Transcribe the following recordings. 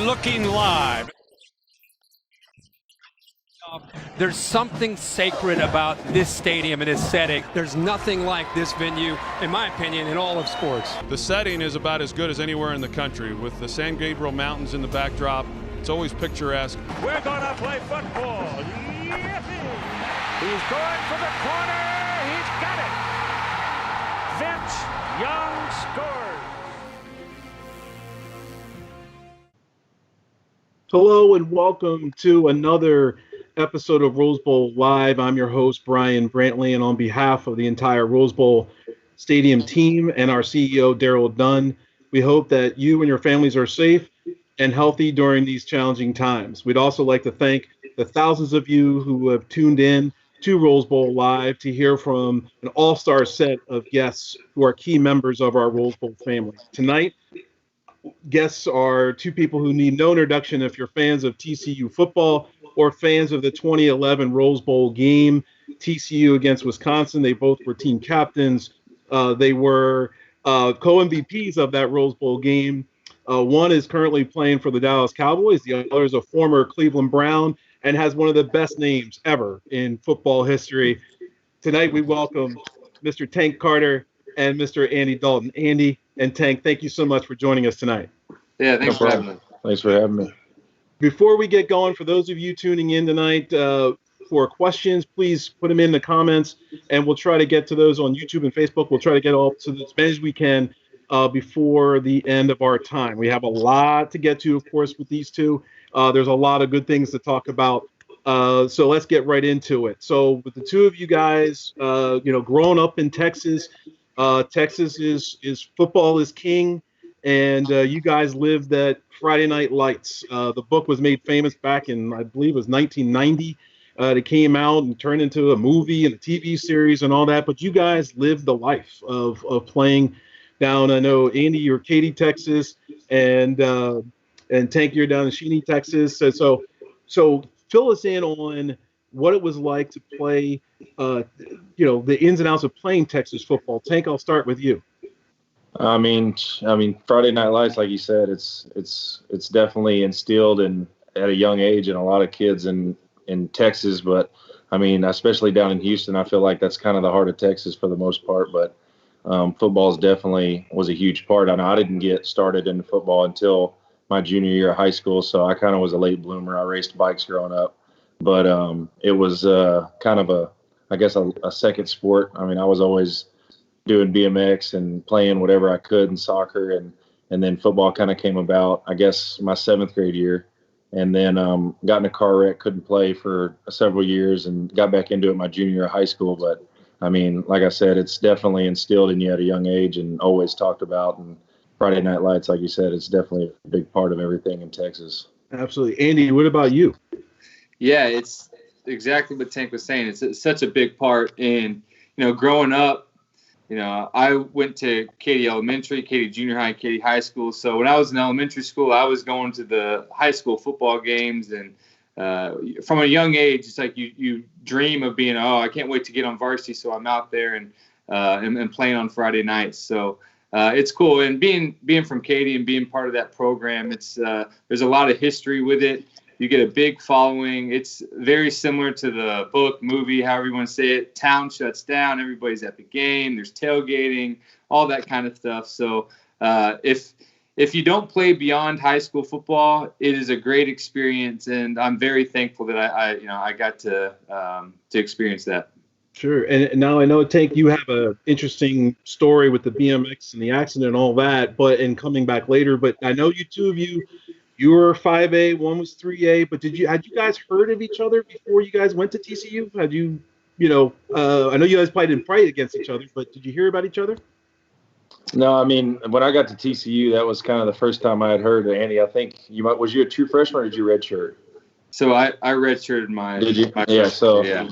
looking live. There's something sacred about this stadium and its setting. There's nothing like this venue, in my opinion, in all of sports. The setting is about as good as anywhere in the country. With the San Gabriel Mountains in the backdrop, it's always picturesque. We're going to play football. Yes, he's going for the corner. He's got it. Vince Young scores. Hello and welcome to another episode of Rose Bowl Live. I'm your host, Brian Brantley, and on behalf of the entire Rose Bowl Stadium team and our CEO, Daryl Dunn, we hope that you and your families are safe and healthy during these challenging times. We'd also like to thank the thousands of you who have tuned in to Rose Bowl Live to hear from an all-star set of guests who are key members of our Rose Bowl family. Tonight, guests are two people who need no introduction if you're fans of TCU football or fans of the 2011 Rose Bowl game, TCU against Wisconsin. They both were team captains. They were co-MVPs of that Rose Bowl game. One is currently playing for the Dallas Cowboys. The other is a former Cleveland Brown and has one of the best names ever in football history. Tonight we welcome Mr. Tank Carter and Mr. Andy Dalton. Andy and Tank, thank you so much for joining us tonight. Yeah, thanks for having me. Thanks for having me. Before we get going, for those of you tuning in tonight, for questions, please put them in the comments, and we'll try to get to those on YouTube and Facebook. We'll try to get all to as many as we can before the end of our time. We have a lot to get to, of course, with these two. There's a lot of good things to talk about. So let's get right into it. So with the two of you guys, growing up in Texas, Texas is football is king, and you guys lived that Friday Night Lights. The book was made famous back in, I believe it was 1990. It came out and turned into a movie and a TV series and all that. But you guys lived the life of playing down. I know, Andy, you're Katy, Texas, and Tank, you're down in Cheney, Texas. So fill us in on what it was like to play, the ins and outs of playing Texas football. Tank, I'll start with you. I mean, Friday Night Lights, like you said, it's definitely instilled at a young age in a lot of kids in Texas. But I mean, especially down in Houston, I feel like that's kind of the heart of Texas for the most part. But football definitely was a huge part. I know I didn't get started in football until my junior year of high school, so I kind of was a late bloomer. I raced bikes growing up, but it was kind of a second sport. I mean, I was always doing BMX and playing whatever I could in soccer, and then football kind of came about, I guess, my 7th grade year, and then got in a car wreck, couldn't play for several years, and got back into it my junior year of high school. But I mean, like I said, it's definitely instilled in you at a young age and always talked about. And Friday Night Lights, like you said, it's definitely a big part of everything in Texas. Absolutely. Andy, what about you? Yeah, it's exactly what Tank was saying. It's such a big part in, growing up. I went to Katy Elementary, Katy Junior High, Katy High School. So when I was in elementary school, I was going to the high school football games. And from a young age, it's like you dream of being, I can't wait to get on varsity. So I'm out there and playing on Friday nights. So it's cool. And being from Katy and being part of that program, it's there's a lot of history with it. You get a big following. It's very similar to the book, movie, however you want to say it. Town shuts down. Everybody's at the game. There's tailgating, all that kind of stuff. So if you don't play beyond high school football, it is a great experience, and I'm very thankful that I got to experience that. Sure. And now I know, Tank, you have an interesting story with the BMX and the accident and all that, and coming back later. But I know you were 5A, one was 3A, but had you guys heard of each other before you guys went to TCU? Had you, I know you guys didn't fight against each other, but did you hear about each other? No, I mean, when I got to TCU, that was kind of the first time I had heard of Andy. I think was you a true freshman or did you redshirt? So I redshirted my. Did you?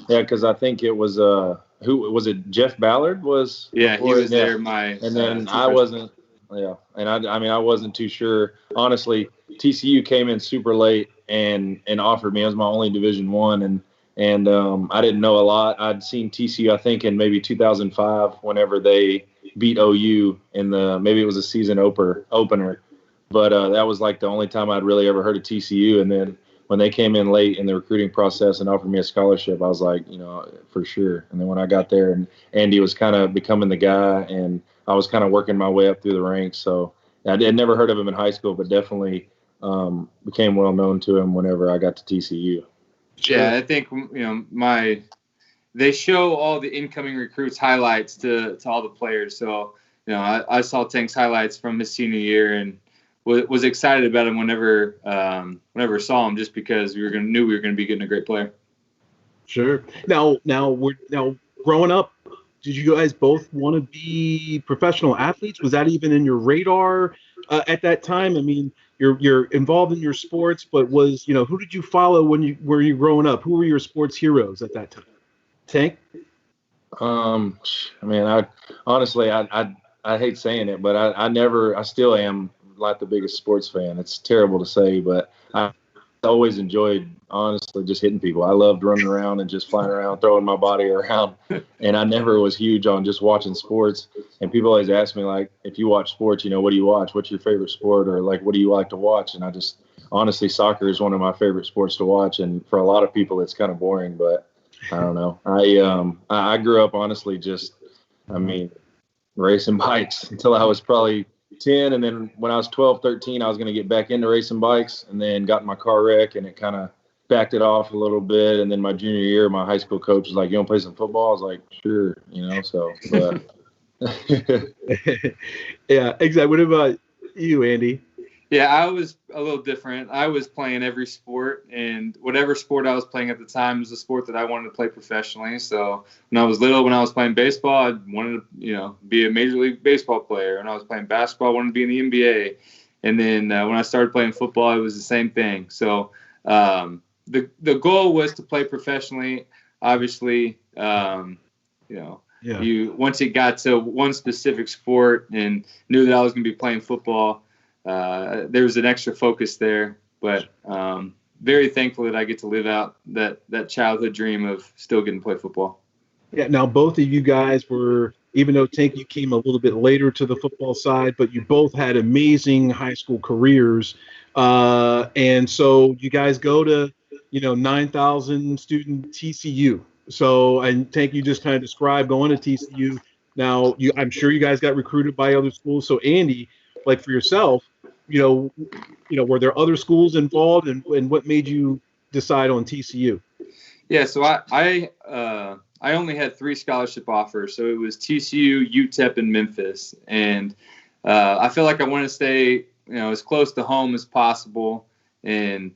Because I think it was who was it? Jeff Ballard was. Yeah, he was there. And then I wasn't. Yeah, and I wasn't too sure. Honestly, TCU came in super late and offered me. It was my only Division I, and I didn't know a lot. I'd seen TCU, I think, in maybe 2005 whenever they beat OU in maybe it was a season opener. but that was like the only time I'd really ever heard of TCU. And then when they came in late in the recruiting process and offered me a scholarship, I was like, for sure. And then when I got there and Andy was kind of becoming the guy, and I was kind of working my way up through the ranks. So I had never heard of him in high school, but definitely became well known to him whenever I got to TCU. Yeah, I think they show all the incoming recruits highlights to all the players. So I saw Tank's highlights from his senior year and was excited about him whenever I saw him, just because knew we were going to be getting a great player. Sure. Now growing up, did you guys both want to be professional athletes? Was that even in your radar at that time? I mean, you're involved in your sports, but who did you follow when you were growing up? Who were your sports heroes at that time? Tank? I honestly hate saying it, but I still am like the biggest sports fan. It's terrible to say, but I always enjoyed, honestly, just hitting people. I loved running around and just flying around, throwing my body around, and I never was huge on just watching sports. And people always ask me, like, if you watch sports, what do you watch? What's your favorite sport? Or, like, what do you like to watch? And I just, honestly, soccer is one of my favorite sports to watch. And for a lot of people, it's kind of boring, but I don't know. I grew up, honestly, racing bikes until I was probably 10, and then when I was 12, 13, I was going to get back into racing bikes, and then got in my car wreck, and it kind of backed it off a little bit. And then my junior year, my high school coach was like, "You want to play some football?" I was like, "Sure," so. But. Yeah, exactly. What about you, Andy? Yeah, I was a little different. I was playing every sport, and whatever sport I was playing at the time was the sport that I wanted to play professionally. So when I was little, when I was playing baseball, I wanted to, be a Major League Baseball player. When I was playing basketball, I wanted to be in the NBA. And then when I started playing football, it was the same thing. So the goal was to play professionally. Obviously, once it got to one specific sport and knew that I was going to be playing football, there was an extra focus there, but very thankful that I get to live out that childhood dream of still getting to play football. Yeah. Now, both of you guys were, even though Tank, you came a little bit later to the football side, but you both had amazing high school careers. And so you guys go to, 9,000 student TCU. So, and Tank, you just kind of described going to TCU. Now, I'm sure you guys got recruited by other schools. So, Andy, like for yourself, were there other schools involved, and what made you decide on TCU? Yeah, so I only had 3 scholarship offers. So it was TCU, UTEP, and Memphis, and I feel like I want to stay, as close to home as possible, and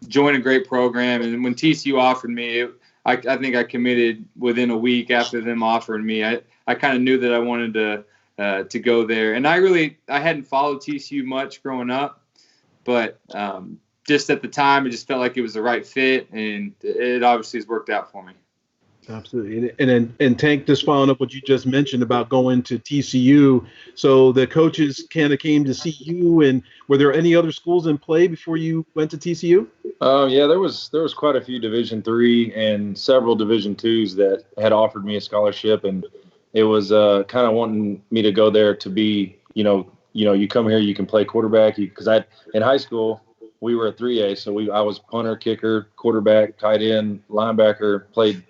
join a great program. And when TCU offered me, I think I committed within a week after them offering me. I kind of knew that I wanted to go there. And I hadn't followed TCU much growing up, but just at the time, it just felt like it was the right fit, and it obviously has worked out for me. Absolutely. And Tank, just following up what you just mentioned about going to TCU, so the coaches kind of came to see you, and were there any other schools in play before you went to TCU? Yeah, there was quite a few Division III and several Division IIs that had offered me a scholarship, and it was kind of wanting me to go there to be, you come here, you can play quarterback. Because in high school, we were a 3A, so I was punter, kicker, quarterback, tight end, linebacker, played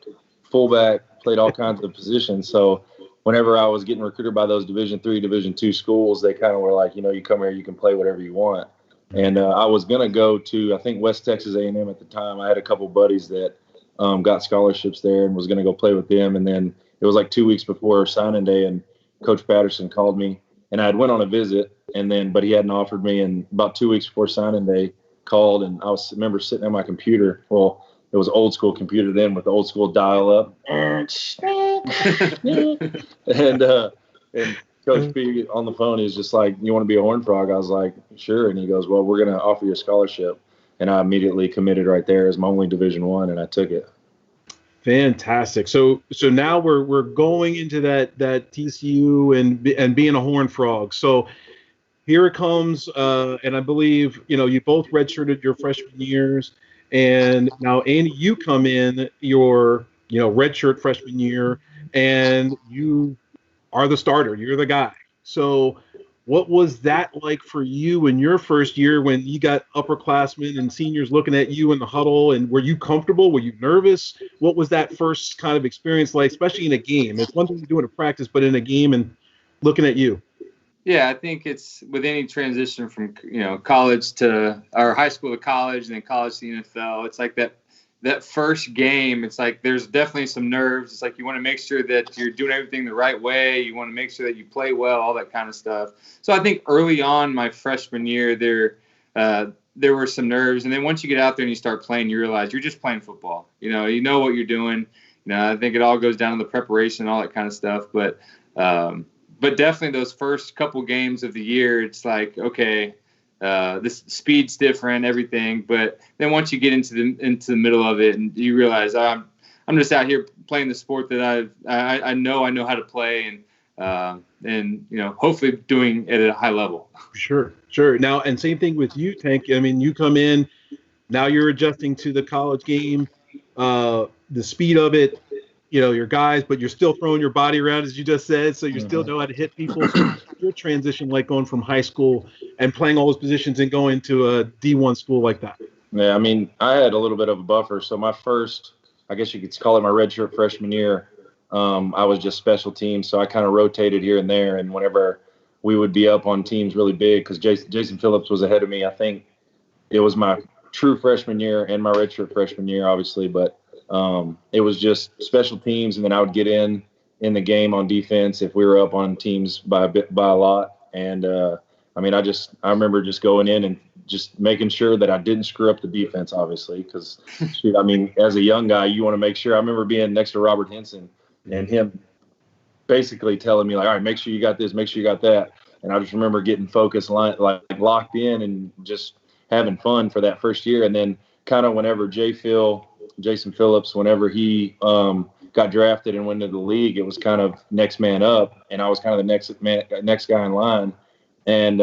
fullback, played all kinds of positions. So whenever I was getting recruited by those Division III, Division II schools, they kind of were like, you come here, you can play whatever you want. And I was going to go to, I think, West Texas A&M at the time. I had a couple buddies that got scholarships there and was going to go play with them. And then it was like 2 weeks before signing day, and Coach Patterson called me, and I had went on a visit, but he hadn't offered me. And about 2 weeks before signing day, called, and I remember sitting at my computer. Well, it was old school computer then with the old school dial up, and Coach P on the phone, he's just like, "You want to be a Horn Frog?" I was like, "Sure." And he goes, "Well, we're going to offer you a scholarship." And I immediately committed right there as my only Division I, and I took it. Fantastic. So now we're going into that TCU and being a Horn Frog. So here it comes, and I believe you both redshirted your freshman years, and now Andy, you come in your redshirt freshman year, and you are the starter. You're the guy. So What was that like for you in your first year when you got upperclassmen and seniors looking at you in the huddle? And were you comfortable? Were you nervous? What was that first kind of experience like, especially in a game? It's one thing to do in a practice, but in a game and looking at you. Yeah, I think it's with any transition from college to or high school to college and then college to the NFL. It's like that first game. It's like there's definitely some nerves. It's like you want to make sure that you're doing everything the right way. You want to make sure that you play well, all that kind of stuff. So I think early on my freshman year there were some nerves, and then once you get out there and you start playing, you realize you're just playing football. You know what you're doing. I think it all goes down to the preparation and all that kind of stuff, but definitely those first couple games of the year, it's like, okay, this speed's different, everything. But then once you get into the middle of it, and you realize I'm just out here playing the sport that I know how to play, and hopefully doing it at a high level. Sure. Now, and same thing with you, Tank. I mean, you come in, now you're adjusting to the college game, the speed of it. Your guys, but you're still throwing your body around, as you just said, so you still know how to hit people. So your transition, like going from high school and playing all those positions and going to a D1 school like that. Yeah, I mean, I had a little bit of a buffer. So my first, I guess you could call it my redshirt freshman year, I was just special teams. So I kind of rotated here and there. And whenever we would be up on teams really big, because Jason Phillips was ahead of me, I think it was my true freshman year and my redshirt freshman year, obviously, but it was just special teams, and then I would get in the game on defense if we were up on teams by a lot. And I remember just going in and just making sure that I didn't screw up the defense, obviously, because as a young guy, you want to make sure. I remember being next to Robert Henson and him basically telling me, like, all right, make sure you got this, make sure you got that. And I just remember getting focused, like locked in, and just having fun for that first year. And then kind of whenever Jason Phillips, whenever he got drafted and went into the league, it was kind of next man up, and I was kind of the next guy in line. And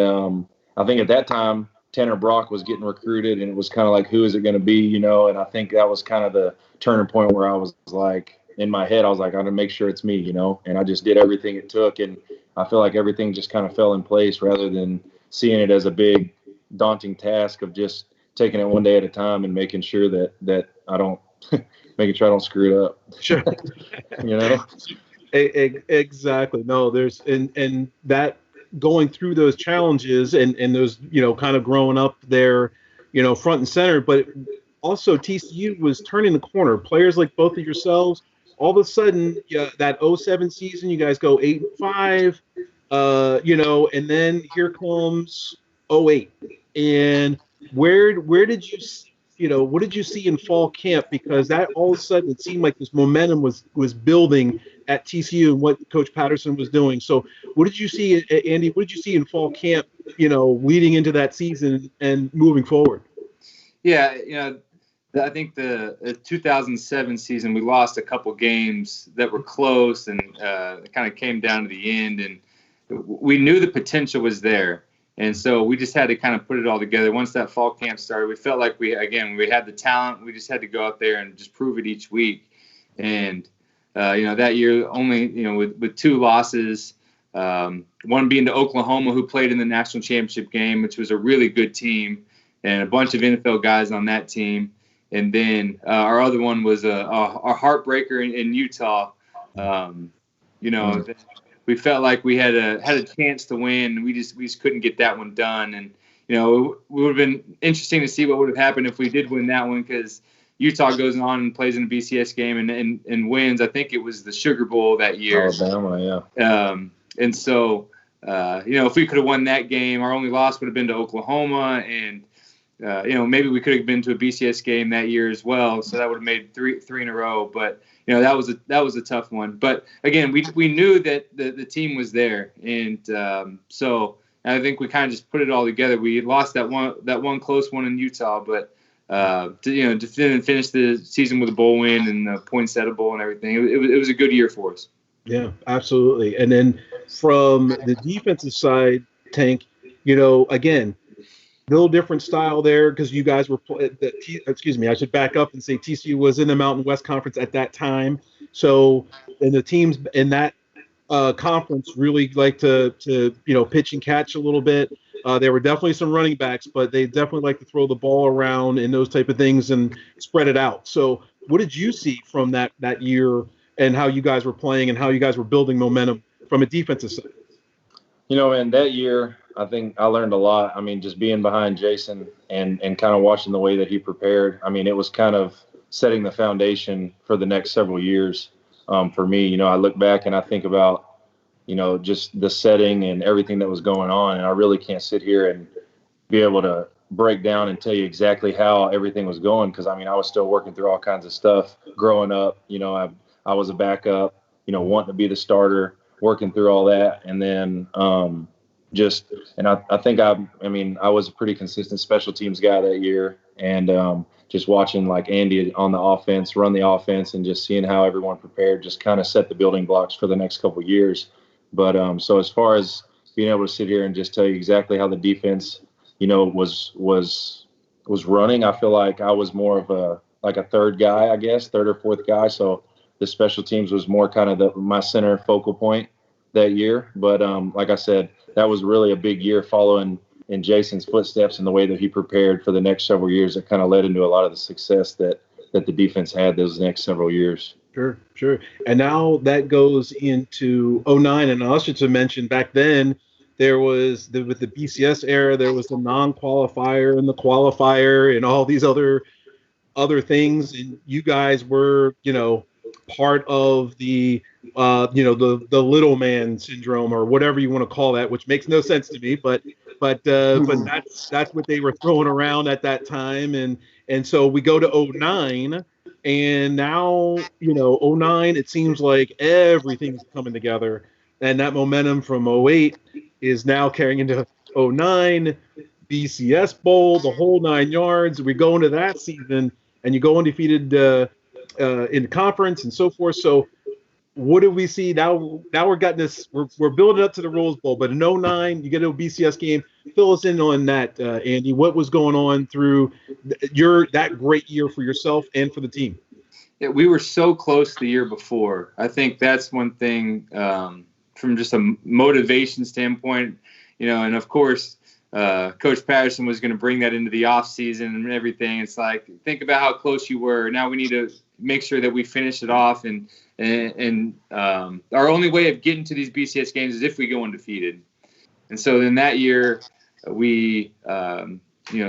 I think at that time, Tanner Brock was getting recruited, and it was kind of like, who is it going to be, And I think that was kind of the turning point where I was like, in my head, I was like, I got to make sure it's me, And I just did everything it took, and I feel like everything just kind of fell in place rather than seeing it as a big, daunting task of just taking it one day at a time and making sure that I don't making sure I don't screw it up. Sure. Exactly. No, there's and that going through those challenges and those, kind of growing up there, front and center, but also TCU was turning the corner. Players like both of yourselves, all of a sudden, that 2007 season, you guys go 8-5, and then here comes 2008. And where did you, what did you see in fall camp? Because that all of a sudden it seemed like this momentum was building at TCU and what Coach Patterson was doing. So what did you see, Andy? What did you see in fall camp, leading into that season and moving forward? Yeah, I think the 2007 season, we lost a couple games that were close, and it kind of came down to the end, and we knew the potential was there. And so we just had to kind of put it all together. Once that fall camp started, we felt like we had the talent. We just had to go out there and just prove it each week. And, that year only, with two losses, one being to Oklahoma, who played in the national championship game, which was a really good team, and a bunch of NFL guys on that team. And then our other one was a heartbreaker in Utah. We felt like we had a chance to win. We just couldn't get that one done. And, it would have been interesting to see what would have happened if we did win that one, because Utah goes on and plays in a BCS game and wins. I think it was the Sugar Bowl that year. Alabama, yeah. And so, if we could have won that game, our only loss would have been to Oklahoma, and maybe we could have been to a BCS game that year as well. So that would have made three in a row. But that was a tough one. But again, we knew that the team was there, and so I think we kind of just put it all together. We lost that one close one in Utah, but to finish the season with a bowl win and points at a bowl and everything, it was a good year for us. Yeah, absolutely. And then from the defensive side, Tank, again, a little different style there because you guys were I should back up and say TCU was in the Mountain West Conference at that time. So, and the teams in that conference really like to pitch and catch a little bit. There were definitely some running backs, but they definitely like to throw the ball around and those type of things and spread it out. So what did you see from that year and how you guys were playing and how you guys were building momentum from a defensive side? Man, that year, I think I learned a lot. I mean, just being behind Jason and kind of watching the way that he prepared. I mean, it was kind of setting the foundation for the next several years for me. I look back and I think about, just the setting and everything that was going on. And I really can't sit here and be able to break down and tell you exactly how everything was going. Because, I mean, I was still working through all kinds of stuff growing up. I was a backup, wanting to be the starter, working through all that. And then I think I was a pretty consistent special teams guy that year. And just watching like Andy on the offense, run the offense, and just seeing how everyone prepared just kind of set the building blocks for the next couple of years. But so as far as being able to sit here and just tell you exactly how the defense, was running, I feel like I was more of a third guy, I guess, third or fourth guy. So the special teams was more kind of my center focal point that year. But like I said, that was really a big year following in Jason's footsteps and the way that he prepared for the next several years. That kind of led into a lot of the success that the defense had those next several years. Sure. And now that goes into 09. And I should mention back then there was with the BCS era, there was the non-qualifier and the qualifier and all these other things. And you guys were, part of the little man syndrome or whatever you want to call that, which makes no sense to me, but that's what they were throwing around at that time. And so we go to 09, and now, 09, it seems like everything's coming together, and that momentum from 08 is now carrying into 09, BCS Bowl, the whole 9 yards. We go into that season, and you go undefeated in the conference and so forth. So what do we see now? Now we're getting this. We're building up to the Rose Bowl, but in 09, you get a BCS game. Fill us in on that, Andy. What was going on through that great year for yourself and for the team? Yeah, we were so close the year before. I think that's one thing from just a motivation standpoint, and of course, Coach Patterson was going to bring that into the off season and everything. It's like, think about how close you were. Now we need to make sure that we finish it off. And our only way of getting to these BCS games is if we go undefeated. And so then that year we,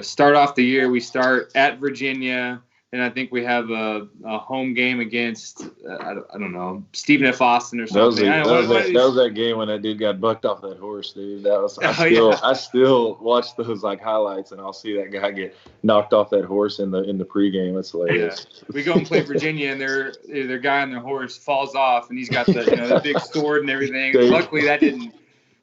start off the year, we start at Virginia. And I think we have a home game against, I don't know, Stephen F. Austin or something. That was that game when that dude got bucked off that horse, dude. I still watch those like highlights, and I'll see that guy get knocked off that horse in the pregame. It's hilarious. Yeah. We go and play Virginia, and their guy on their horse falls off, and he's got the big sword and everything. Luckily,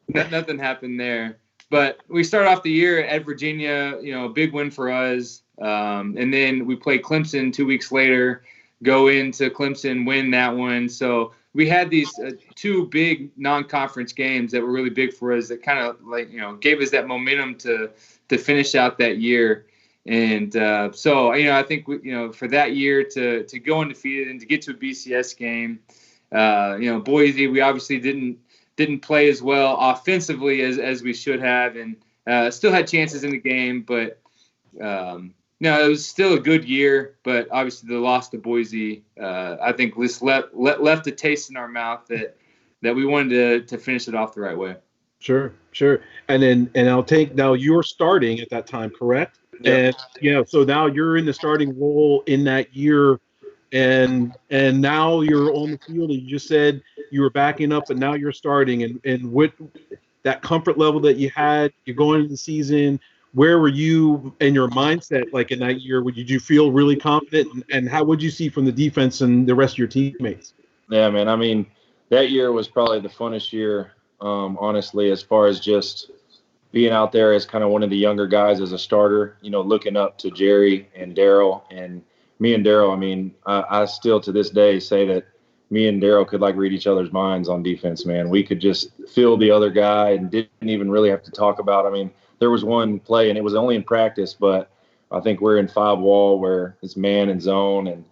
nothing happened there. But we start off the year at Virginia, a big win for us. And then we play Clemson 2 weeks later, go into Clemson, win that one. So we had these two big non-conference games that were really big for us that kind of gave us that momentum to finish out that year. And so I think for that year to go undefeated and to get to a BCS game, Boise, we obviously didn't play as well offensively as we should have, and still had chances in the game, but no, it was still a good year. But obviously the loss to Boise, I think left a taste in our mouth that we wanted to finish it off the right way. Sure. And I'll take, now you're starting at that time, correct? Yeah. And so now you're in the starting role in that year, and now you're on the field, and you just said you were backing up, but now you're starting, and with that comfort level that you had, you're going into the season. Where were you in your mindset like in that year? Did you feel really confident, and how would you see from the defense and the rest of your teammates? Yeah, man. I mean, that year was probably the funnest year, honestly, as far as just being out there as kind of one of the younger guys as a starter, looking up to Jerry and Daryl. And me and Daryl, I mean, I still to this day say that me and Daryl could read each other's minds on defense, man. We could just feel the other guy and didn't even really have to talk about, I mean, there was one play, and it was only in practice, but I think we're in 5 wall where it's man and zone, and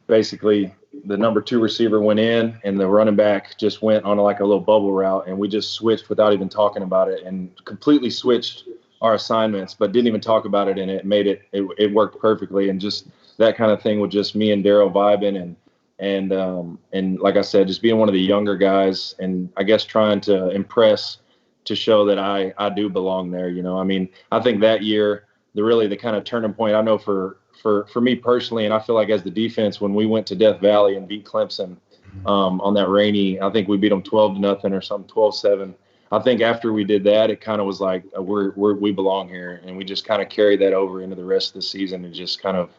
basically the number 2 receiver went in and the running back just went on like a little bubble route, and we just switched without even talking about it and completely switched our assignments, but didn't even talk about it, and it made it worked perfectly. And just that kind of thing with just me and Daryl vibing and like I said, just being one of the younger guys, and I guess trying to impress to show that I do belong there. I mean, I think that year, the kind of turning point, I know for me personally, and I feel like as the defense, when we went to Death Valley and beat Clemson on that rainy, I think we beat them 12-0 or something, 12-7. I think after we did that, it kind of was like we belong here, and we just kind of carried that over into the rest of the season and just kind of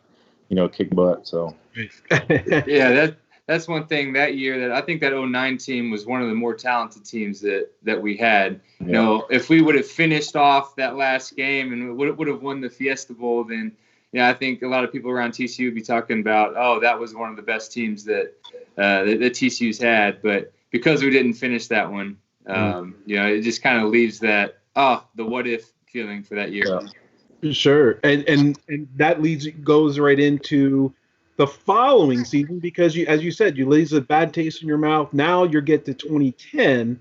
kick butt. So yeah, that's one thing that year that I think that 09 team was one of the more talented teams that we had. Yeah. If we would have finished off that last game and would have won the Fiesta Bowl, then I think a lot of people around TCU would be talking about, oh, that was one of the best teams that TCU's had. But because we didn't finish that one, it just kind of leaves that the what if feeling for that year. Yeah. Sure, and that goes right into the following season, because as you said, you leave a bad taste in your mouth. Now you get to 2010,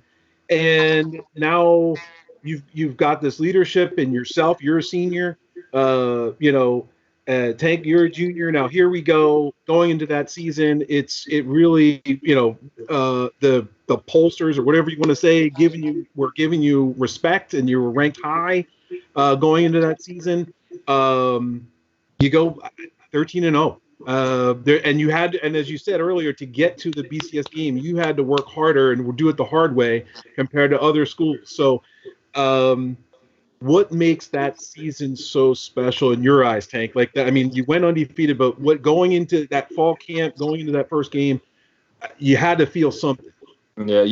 and now you've got this leadership in yourself. You're a senior, Tank, you're a junior. Now here we go, going into that season. It really, the pollsters or whatever you want to say, were giving you respect, and you were ranked high going into that season. You go 13-0. And you had, and as you said earlier, to get to the BCS game, you had to work harder and do it the hard way compared to other schools. So, what makes that season so special in your eyes, Tank? Like that, I mean, you went undefeated, but going into that fall camp, going into that first game, you had to feel something. Yeah,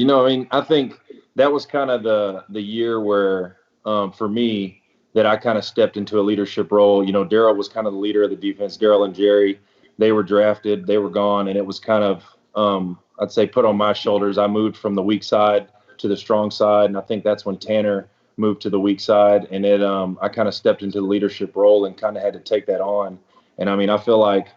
I think that was kind of the year where, for me, that I kind of stepped into a leadership role. Daryl was kind of the leader of the defense. Daryl and Jerry, they were drafted, they were gone, and it was kind of, I'd say, put on my shoulders. I moved from the weak side to the strong side, and I think that's when Tanner moved to the weak side, and I kind of stepped into the leadership role and kind of had to take that on. And I feel like,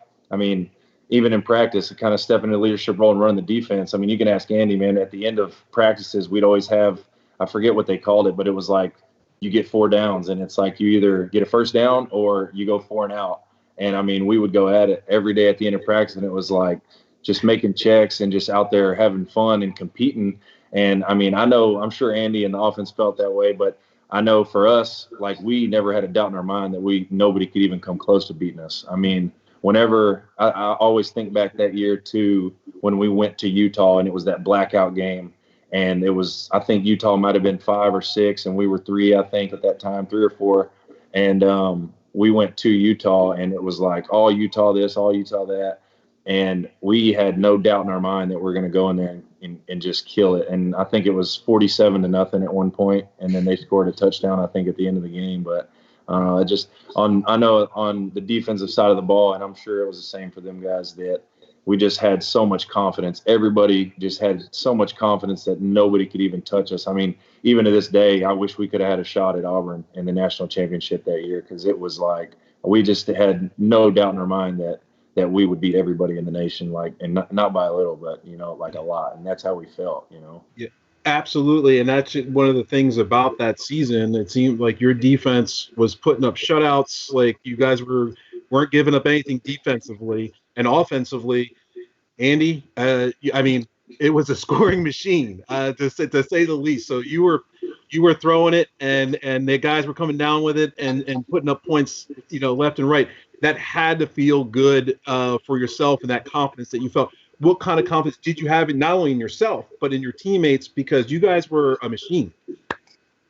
even in practice, kind of stepping into the leadership role and running the defense. You can ask Andy, man, at the end of practices, we'd always have, I forget what they called it, but it was like, you get 4 downs, and it's like you either get a first down or you go 4 and out. And we would go at it every day at the end of practice, and it was like just making checks and just out there having fun and competing. And I'm sure Andy and the offense felt that way, but I know for us, like, we never had a doubt in our mind that nobody could even come close to beating us. Whenever I always think back that year to when we went to Utah, and it was that blackout game. And it was, I think Utah might have been 5 or 6, and we were 3, I think, at that time, 3 or 4. And we went to Utah, and it was like all Utah this, all Utah that. And we had no doubt in our mind that we're going to go in there and just kill it. And I think it was 47-0 at one point, and then they scored a touchdown, I think, at the end of the game. But I know on the defensive side of the ball, and I'm sure it was the same for them guys, that we just had so much confidence. Everybody just had so much confidence that nobody could even touch us. Even to this day, I wish we could have had a shot at Auburn in the national championship that year, because it was like we just had no doubt in our mind that we would beat everybody in the nation, and not by a little, but like a lot. And that's how we felt. Yeah, absolutely. And that's one of the things about that season. It seemed like your defense was putting up shutouts. Like, you guys weren't giving up anything defensively. And offensively, Andy, it was a scoring machine, to say the least. So you were throwing it, and the guys were coming down with it and putting up points, left and right. That had to feel good for yourself, and that confidence that you felt. What kind of confidence did you have not only in yourself but in your teammates, because you guys were a machine?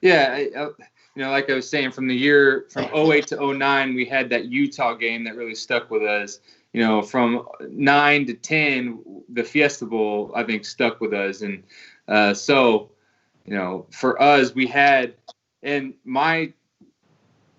Yeah, like I was saying, from the year from 08 to 09, we had that Utah game that really stuck with us. From 9 to 10, the Fiesta Bowl, I think, stuck with us. And so, for us, we had, in my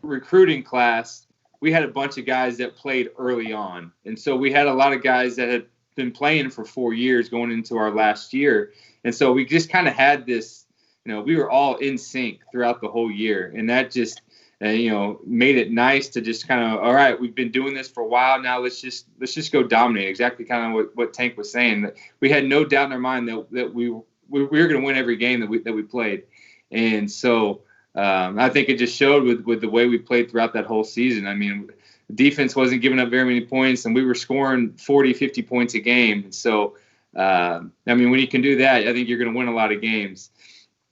recruiting class, we had a bunch of guys that played early on. And so we had a lot of guys that had been playing for 4 years going into our last year. And so we just kind of had this, we were all in sync throughout the whole year. And that just made it nice to just kind of, all right, we've been doing this for a while now. Let's just go dominate. Exactly kind of what Tank was saying. That we had no doubt in our mind that we were going to win every game that we played. And so I think it just showed with the way we played throughout that whole season. I mean, defense wasn't giving up very many points, and we were scoring 40, 50 points a game. And so, I mean, when you can do that, I think you're going to win a lot of games.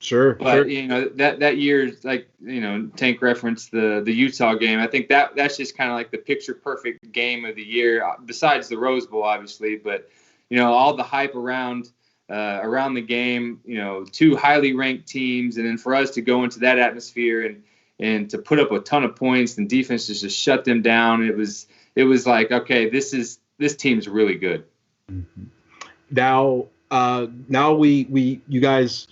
Sure. But, that year, like, Tank referenced the Utah game. I think that's just kind of like the picture perfect game of the year, besides the Rose Bowl, obviously. But, all the hype around the game, two highly ranked teams. And then for us to go into that atmosphere and to put up a ton of points and defense just shut them down. It was like, okay, this team's really good. Mm-hmm. Now you guys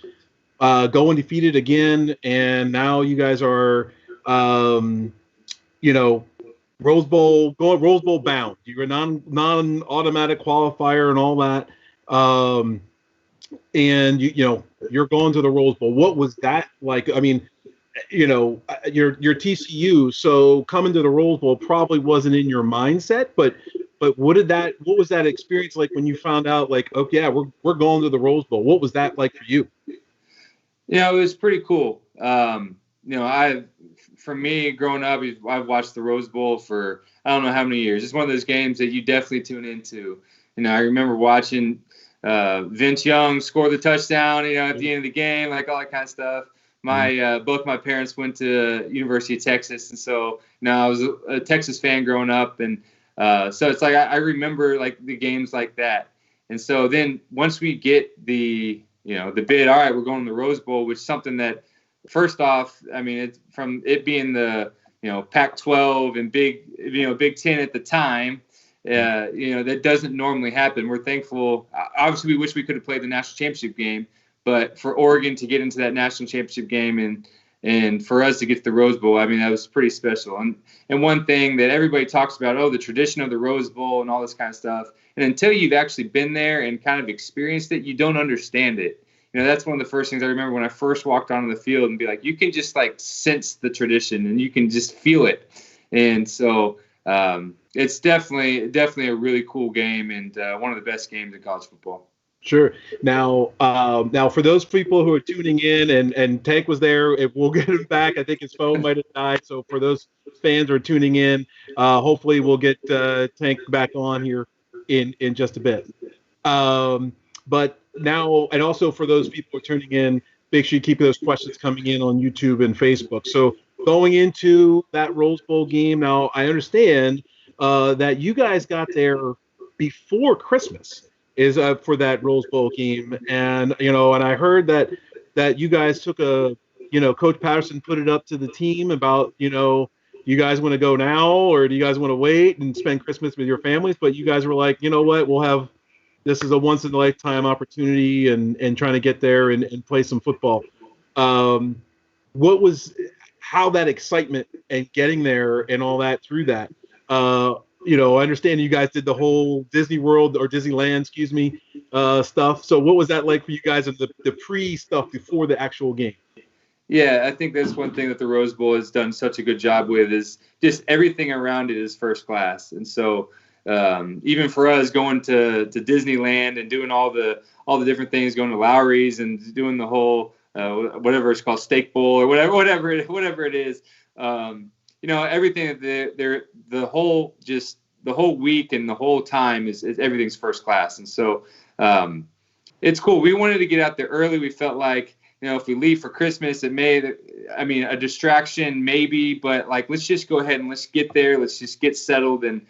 go undefeated again, and now you guys are, Rose Bowl bound. You're a non-automatic qualifier and all that, and you're going to the Rose Bowl. What was that like? I mean, you're TCU, so coming to the Rose Bowl probably wasn't in your mindset, but what was that experience like when you found out, like, okay, yeah, we're going to the Rose Bowl? What was that like for you? It was pretty cool. For me, growing up, I've watched the Rose Bowl for I don't know how many years. It's one of those games that you definitely tune into. I remember watching Vince Young score the touchdown, at the end of the game, like all that kind of stuff. Both my parents went to University of Texas, and so I was a Texas fan growing up, and so it's like I remember like the games like that. And so then once we get the bid, all right, we're going to the Rose Bowl, which is something that, first off, I mean, it's from it being the Pac-12 and Big Ten at the time, that doesn't normally happen. We're thankful. Obviously, we wish we could have played the national championship game. But for Oregon to get into that national championship game and for us to get to the Rose Bowl, I mean, that was pretty special. And one thing that everybody talks about, the tradition of the Rose Bowl and all this kind of stuff. And until you've actually been there and kind of experienced it, you don't understand it. That's one of the first things I remember when I first walked onto the field and be like, you can just like sense the tradition and you can just feel it. And so it's definitely a really cool game and one of the best games in college football. Sure. Now for those people who are tuning in, and Tank was there, we'll get him back. I think his phone might have died. So for those fans who are tuning in, hopefully we'll get Tank back on here in just a bit. But now, and also for those people who are tuning in, make sure you keep those questions coming in on YouTube and Facebook. So going into that Rose Bowl game, now I understand that you guys got there before Christmas. Is for that Rose Bowl game, and and I heard that you guys took Coach Patterson put it up to the team about you guys want to go now or do you guys want to wait and spend Christmas with your families, but you guys were like, what, this is a once in a lifetime opportunity and trying to get there and play some football. How that excitement and getting there and all that through that. I understand you guys did the whole Disney World or Disneyland, stuff. So what was that like for you guys in the pre-stuff before the actual game? Yeah, I think that's one thing that the Rose Bowl has done such a good job with is just everything around it is first class. And so even for us going to Disneyland and doing all the different things, going to Lowry's and doing the whole whatever it's called, steak bowl or whatever it is. Everything the whole week and the whole time is everything's first class. And so it's cool. We wanted to get out there early. We felt like, if we leave for Christmas, a distraction maybe, but like, let's just go ahead and let's get there. Let's just get settled and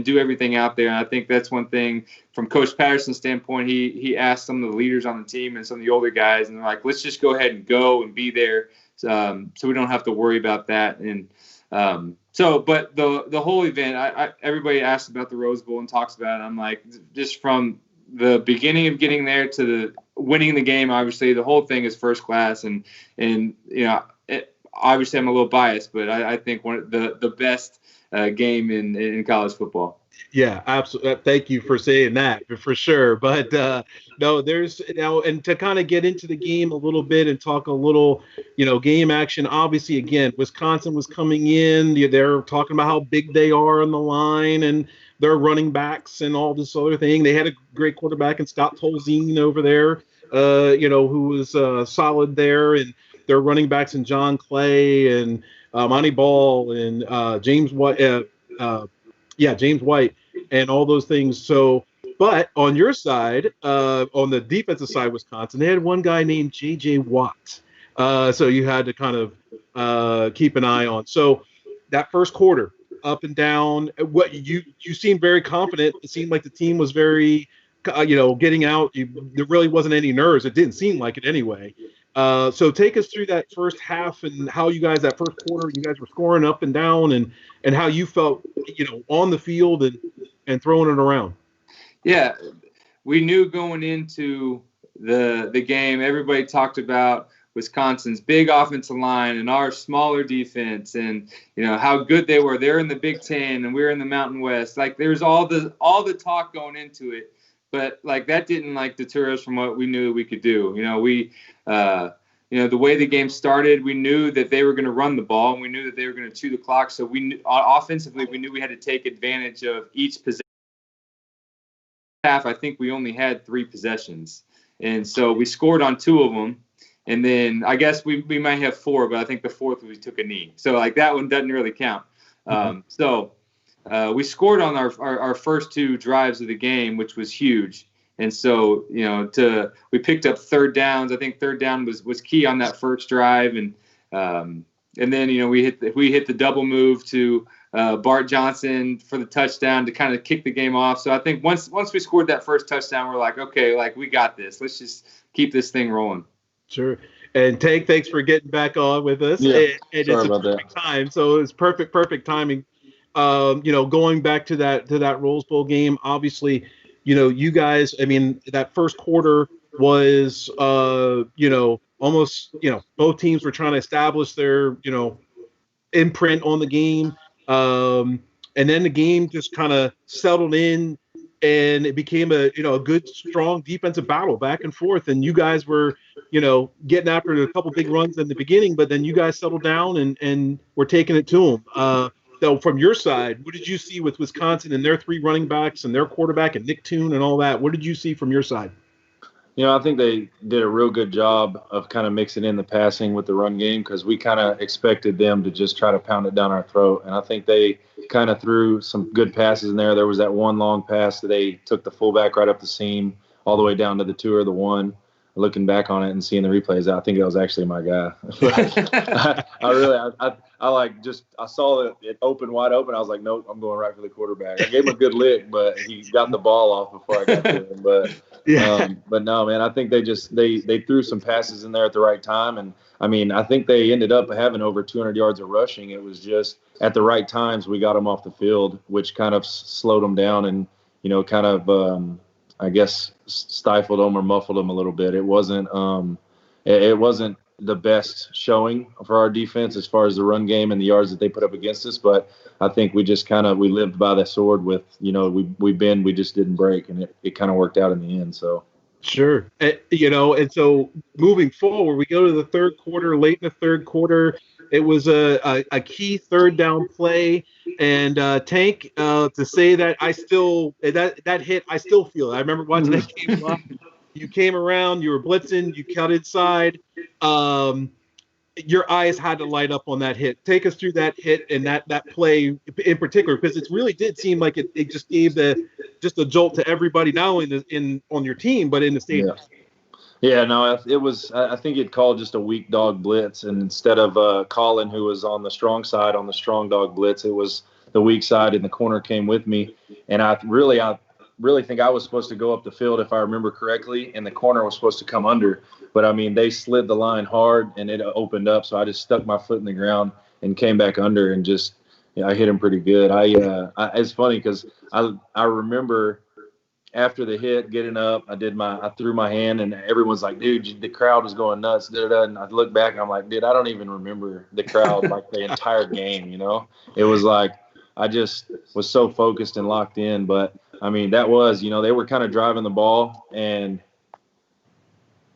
do everything out there. And I think that's one thing from Coach Patterson's standpoint. He asked some of the leaders on the team and some of the older guys, and they're like, let's just go ahead and go and be there. So we don't have to worry about that. And but the whole event, everybody asks about the Rose Bowl and talks about it. I'm like, just from the beginning of getting there to the winning the game, obviously the whole thing is first class. And obviously I'm a little biased, but I think one of the best game in college football. Yeah, absolutely. Thank you for saying that for sure. But no, there's and to kind of get into the game a little bit and talk a little, game action. Obviously, again, Wisconsin was coming in. They're talking about how big they are on the line and their running backs and all this other thing. They had a great quarterback in Scott Tolzien over there, who was solid there, and their running backs and John Clay and Monty Ball and James White. James White and all those things. So, but on your side, on the defensive side, Wisconsin, they had one guy named J.J. Watt. So you had to kind of keep an eye on. So that first quarter, up and down, what you seemed very confident. It seemed like the team was very, getting out. There really wasn't any nerves. It didn't seem like it anyway. So take us through that first half and how you guys, that first quarter, you guys were scoring up and down and how you felt, on the field and throwing it around. Yeah, we knew going into the game, everybody talked about Wisconsin's big offensive line and our smaller defense and, how good they were. They're in the Big Ten and we're in the Mountain West. Like there's all the talk going into it. But like that didn't deter us from what we knew we could do. The way the game started, we knew that they were going to run the ball and we knew that they were going to chew the clock. So offensively, we knew we had to take advantage of each possession. Half, I think we only had 3 possessions, and so we scored on 2 of them. And then I guess we might have 4, but I think the 4th we took a knee. So that one doesn't really count. We scored on our first 2 drives of the game, which was huge. And so, we picked up third downs. I think third down was key on that first drive. And then, we hit the double move to Bart Johnson for the touchdown to kind of kick the game off. So I think once we scored that first touchdown, we're like, okay, we got this. Let's just keep this thing rolling. Sure. And Tank, thanks for getting back on with us. Yeah, and it's a perfect time. So it's perfect timing. Going back to that Rose Bowl game, obviously, you guys, that first quarter was, almost, both teams were trying to establish their, imprint on the game. And then the game just kind of settled in and it became a good, strong defensive battle back and forth. And you guys were, getting after a couple big runs in the beginning, but then you guys settled down and were taking it to them. So from your side, what did you see with Wisconsin and their 3 running backs and their quarterback and Nick Toon and all that? What did you see from your side? I think they did a real good job of kind of mixing in the passing with the run game because we kind of expected them to just try to pound it down our throat. And I think they kind of threw some good passes in there. There was that one long pass that they took the fullback right up the seam all the way down to the 2 or the 1. Looking back on it and seeing the replays, I think that was actually my guy. I saw it open wide open. I was like, nope, I'm going right for the quarterback. I gave him a good lick, but he got the ball off before I got to him. But no, man, I think they threw some passes in there at the right time. And I think they ended up having over 200 yards of rushing. It was just at the right times we got them off the field, which kind of slowed them down and, kind of, I guess stifled them or muffled them a little bit. It wasn't the best showing for our defense as far as the run game and the yards that they put up against us. But I think we just we lived by the sword with, we just didn't break, and it kind of worked out in the end. So. Sure. And so moving forward, we go to the third quarter, late in the third quarter. It was a key third down play. And Tank, to say that that hit, I still feel it. I remember watching that game live. You came around, you were blitzing, you cut inside. Your eyes had to light up on that hit. Take us through that hit and that play in particular, because it really did seem like it just gave just a jolt to everybody, not only on your team, but in the stadium. Yeah, no, it was. I think it called just a weak dog blitz, and instead of Colin, who was on the strong side on the strong dog blitz, it was the weak side, and the corner came with me. And I really think I was supposed to go up the field, if I remember correctly, and the corner was supposed to come under. But they slid the line hard, and it opened up, so I just stuck my foot in the ground and came back under, and just I hit him pretty good. It's funny because I remember. After the hit, getting up, I threw my hand, and everyone's like, dude, the crowd was going nuts. And I look back, and I'm like, dude, I don't even remember the crowd like the entire game, It was like I just was so focused and locked in. But I mean, that was, they were kind of driving the ball, and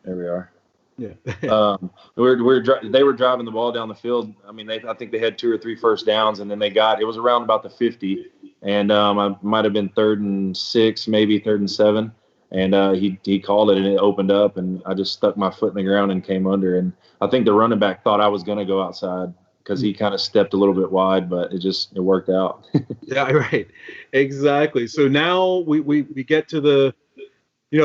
there we are. Yeah. They were driving the ball down the field. I mean, I think they had 2 or 3 first downs, and then it was around about the 50, and I might have been 3rd and 6, maybe 3rd and 7, and he called it, and it opened up, and I just stuck my foot in the ground and came under, and I think the running back thought I was going to go outside because he kind of stepped a little bit wide, but it worked out. Yeah, right. Exactly. So now we get to the,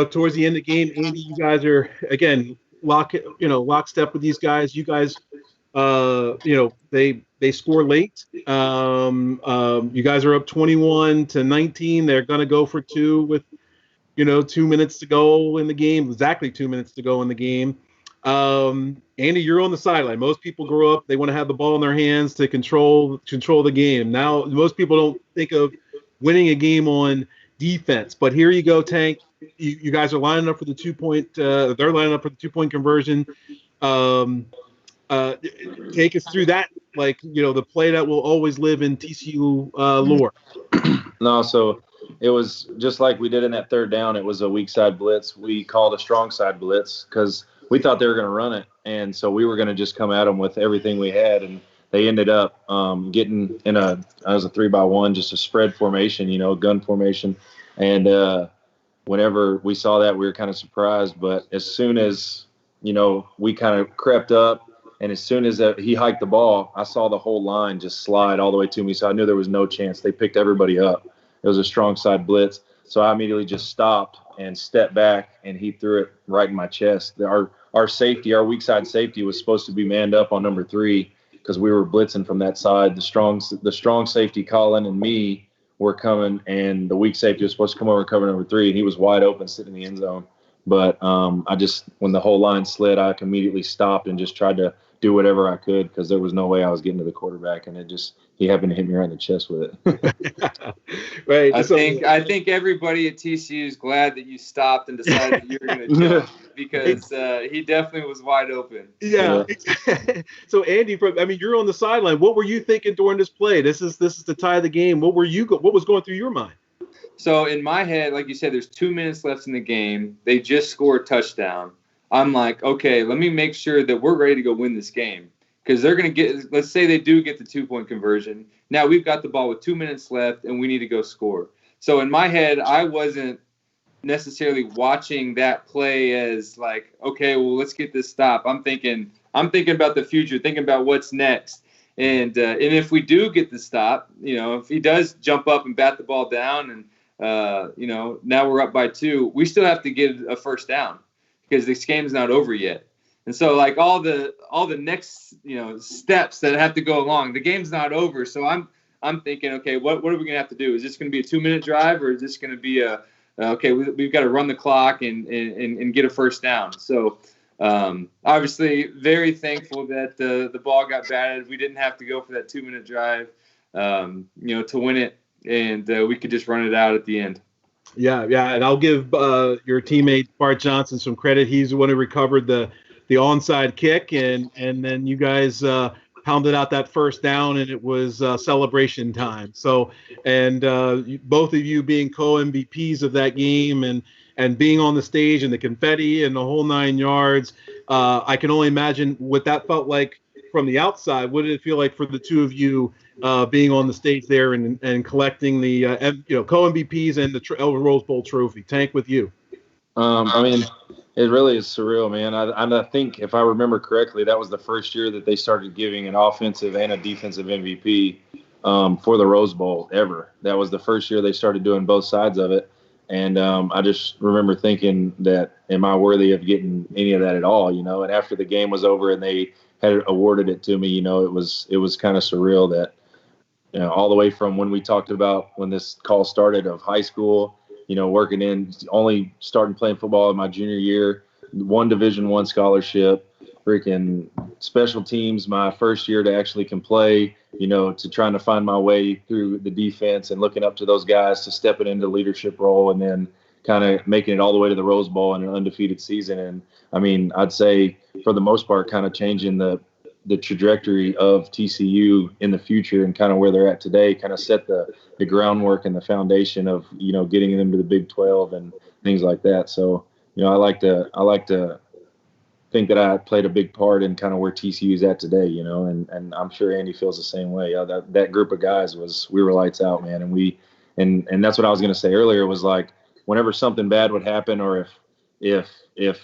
towards the end of the game. Andy, you guys are, again, lockstep with these guys. You guys, they score late. You guys are up 21-19. They're going to go for 2 with, 2 minutes to go in the game, exactly 2 minutes to go in the game. Andy, you're on the sideline. Most people grow up, they want to have the ball in their hands to control the game. Now, most people don't think of winning a game on defense, but here you go, Tank. You guys are lining up for the 2-point. They're lining up for the 2-point conversion. Take us through that, the play that will always live in TCU lore. No, so it was just like we did in that 3rd down. It was a weak side blitz. We called a strong side blitz because we thought they were going to run it, and so we were going to just come at them with everything we had, and they ended up getting in a 3-by-1, just a spread formation, gun formation, and whenever we saw that, we were kind of surprised. But as soon as, we kind of crept up, and as soon as he hiked the ball, I saw the whole line just slide all the way to me. So I knew there was no chance. They picked everybody up. It was a strong side blitz. So I immediately just stopped and stepped back, and he threw it right in my chest. Our safety, our weak side safety, was supposed to be manned up on number 3 because we were blitzing from that side. The strong safety, Colin, and me were coming, and the weak safety was supposed to come over and cover number 3, and he was wide open sitting in the end zone. But when the whole line slid, I immediately stopped and just tried to do whatever I could because there was no way I was getting to the quarterback, and he happened to hit me right in the chest with it. Right. I think everybody at TCU is glad that you stopped and decided that you were going to jump because he definitely was wide open. Yeah. So Andy, you're on the sideline. What were you thinking during this play? This is to tie the game. What was going through your mind? So in my head, like you said, there's 2 minutes left in the game. They just scored a touchdown. I'm like, okay, let me make sure that we're ready to go win this game because they're going to get – let's say they do get the 2-point conversion. Now we've got the ball with 2 minutes left, and we need to go score. So in my head, I wasn't necessarily watching that play as like, okay, well, let's get this stop. I'm thinking about the future, thinking about what's next. And if we do get the stop, if he does jump up and bat the ball down and, now we're up by 2, we still have to get a first down because this game's not over yet. And so like all the next, steps that have to go along, the game's not over. So I'm thinking, okay, what are we going to have to do? Is this going to be a 2-minute drive or is this going to be we've got to run the clock and get a first down. So obviously very thankful that the ball got batted. We didn't have to go for that 2-minute drive, to win it. And we could just run it out at the end. Yeah, and I'll give your teammate Bart Johnson some credit. He's the one who recovered the onside kick, and then you guys pounded out that first down, and it was celebration time. So, and both of you being co-MVPs of that game, and being on the stage and the confetti and the whole 9 yards, I can only imagine what that felt like from the outside. What did it feel like for the two of you being on the stage there and collecting the co-MVPs and the Rose Bowl trophy? Tank, with you. It really is surreal, man. I think if I remember correctly, that was the first year that they started giving an offensive and a defensive MVP for the Rose Bowl ever. That was the first year they started doing both sides of it. And I just remember thinking that, am I worthy of getting any of that at all? And after the game was over and they had awarded it to me, it was kind of surreal that, all the way from when we talked about when this call started of high school, working in, only starting playing football in my junior year, 1 Division I scholarship, freaking special teams my first year to actually can play, to trying to find my way through the defense and looking up to those guys to stepping into leadership role and then kind of making it all the way to the Rose Bowl in an undefeated season. And I'd say for the most part, kind of changing the the trajectory of TCU in the future and kind of where they're at today, kind of set the groundwork and the foundation of, getting them to the Big 12 and things like that. So, I like to think that I played a big part in kind of where TCU is at today, and I'm sure Andy feels the same way. That group of guys we were lights out, man. And that's what I was going to say earlier was like, whenever something bad would happen, or if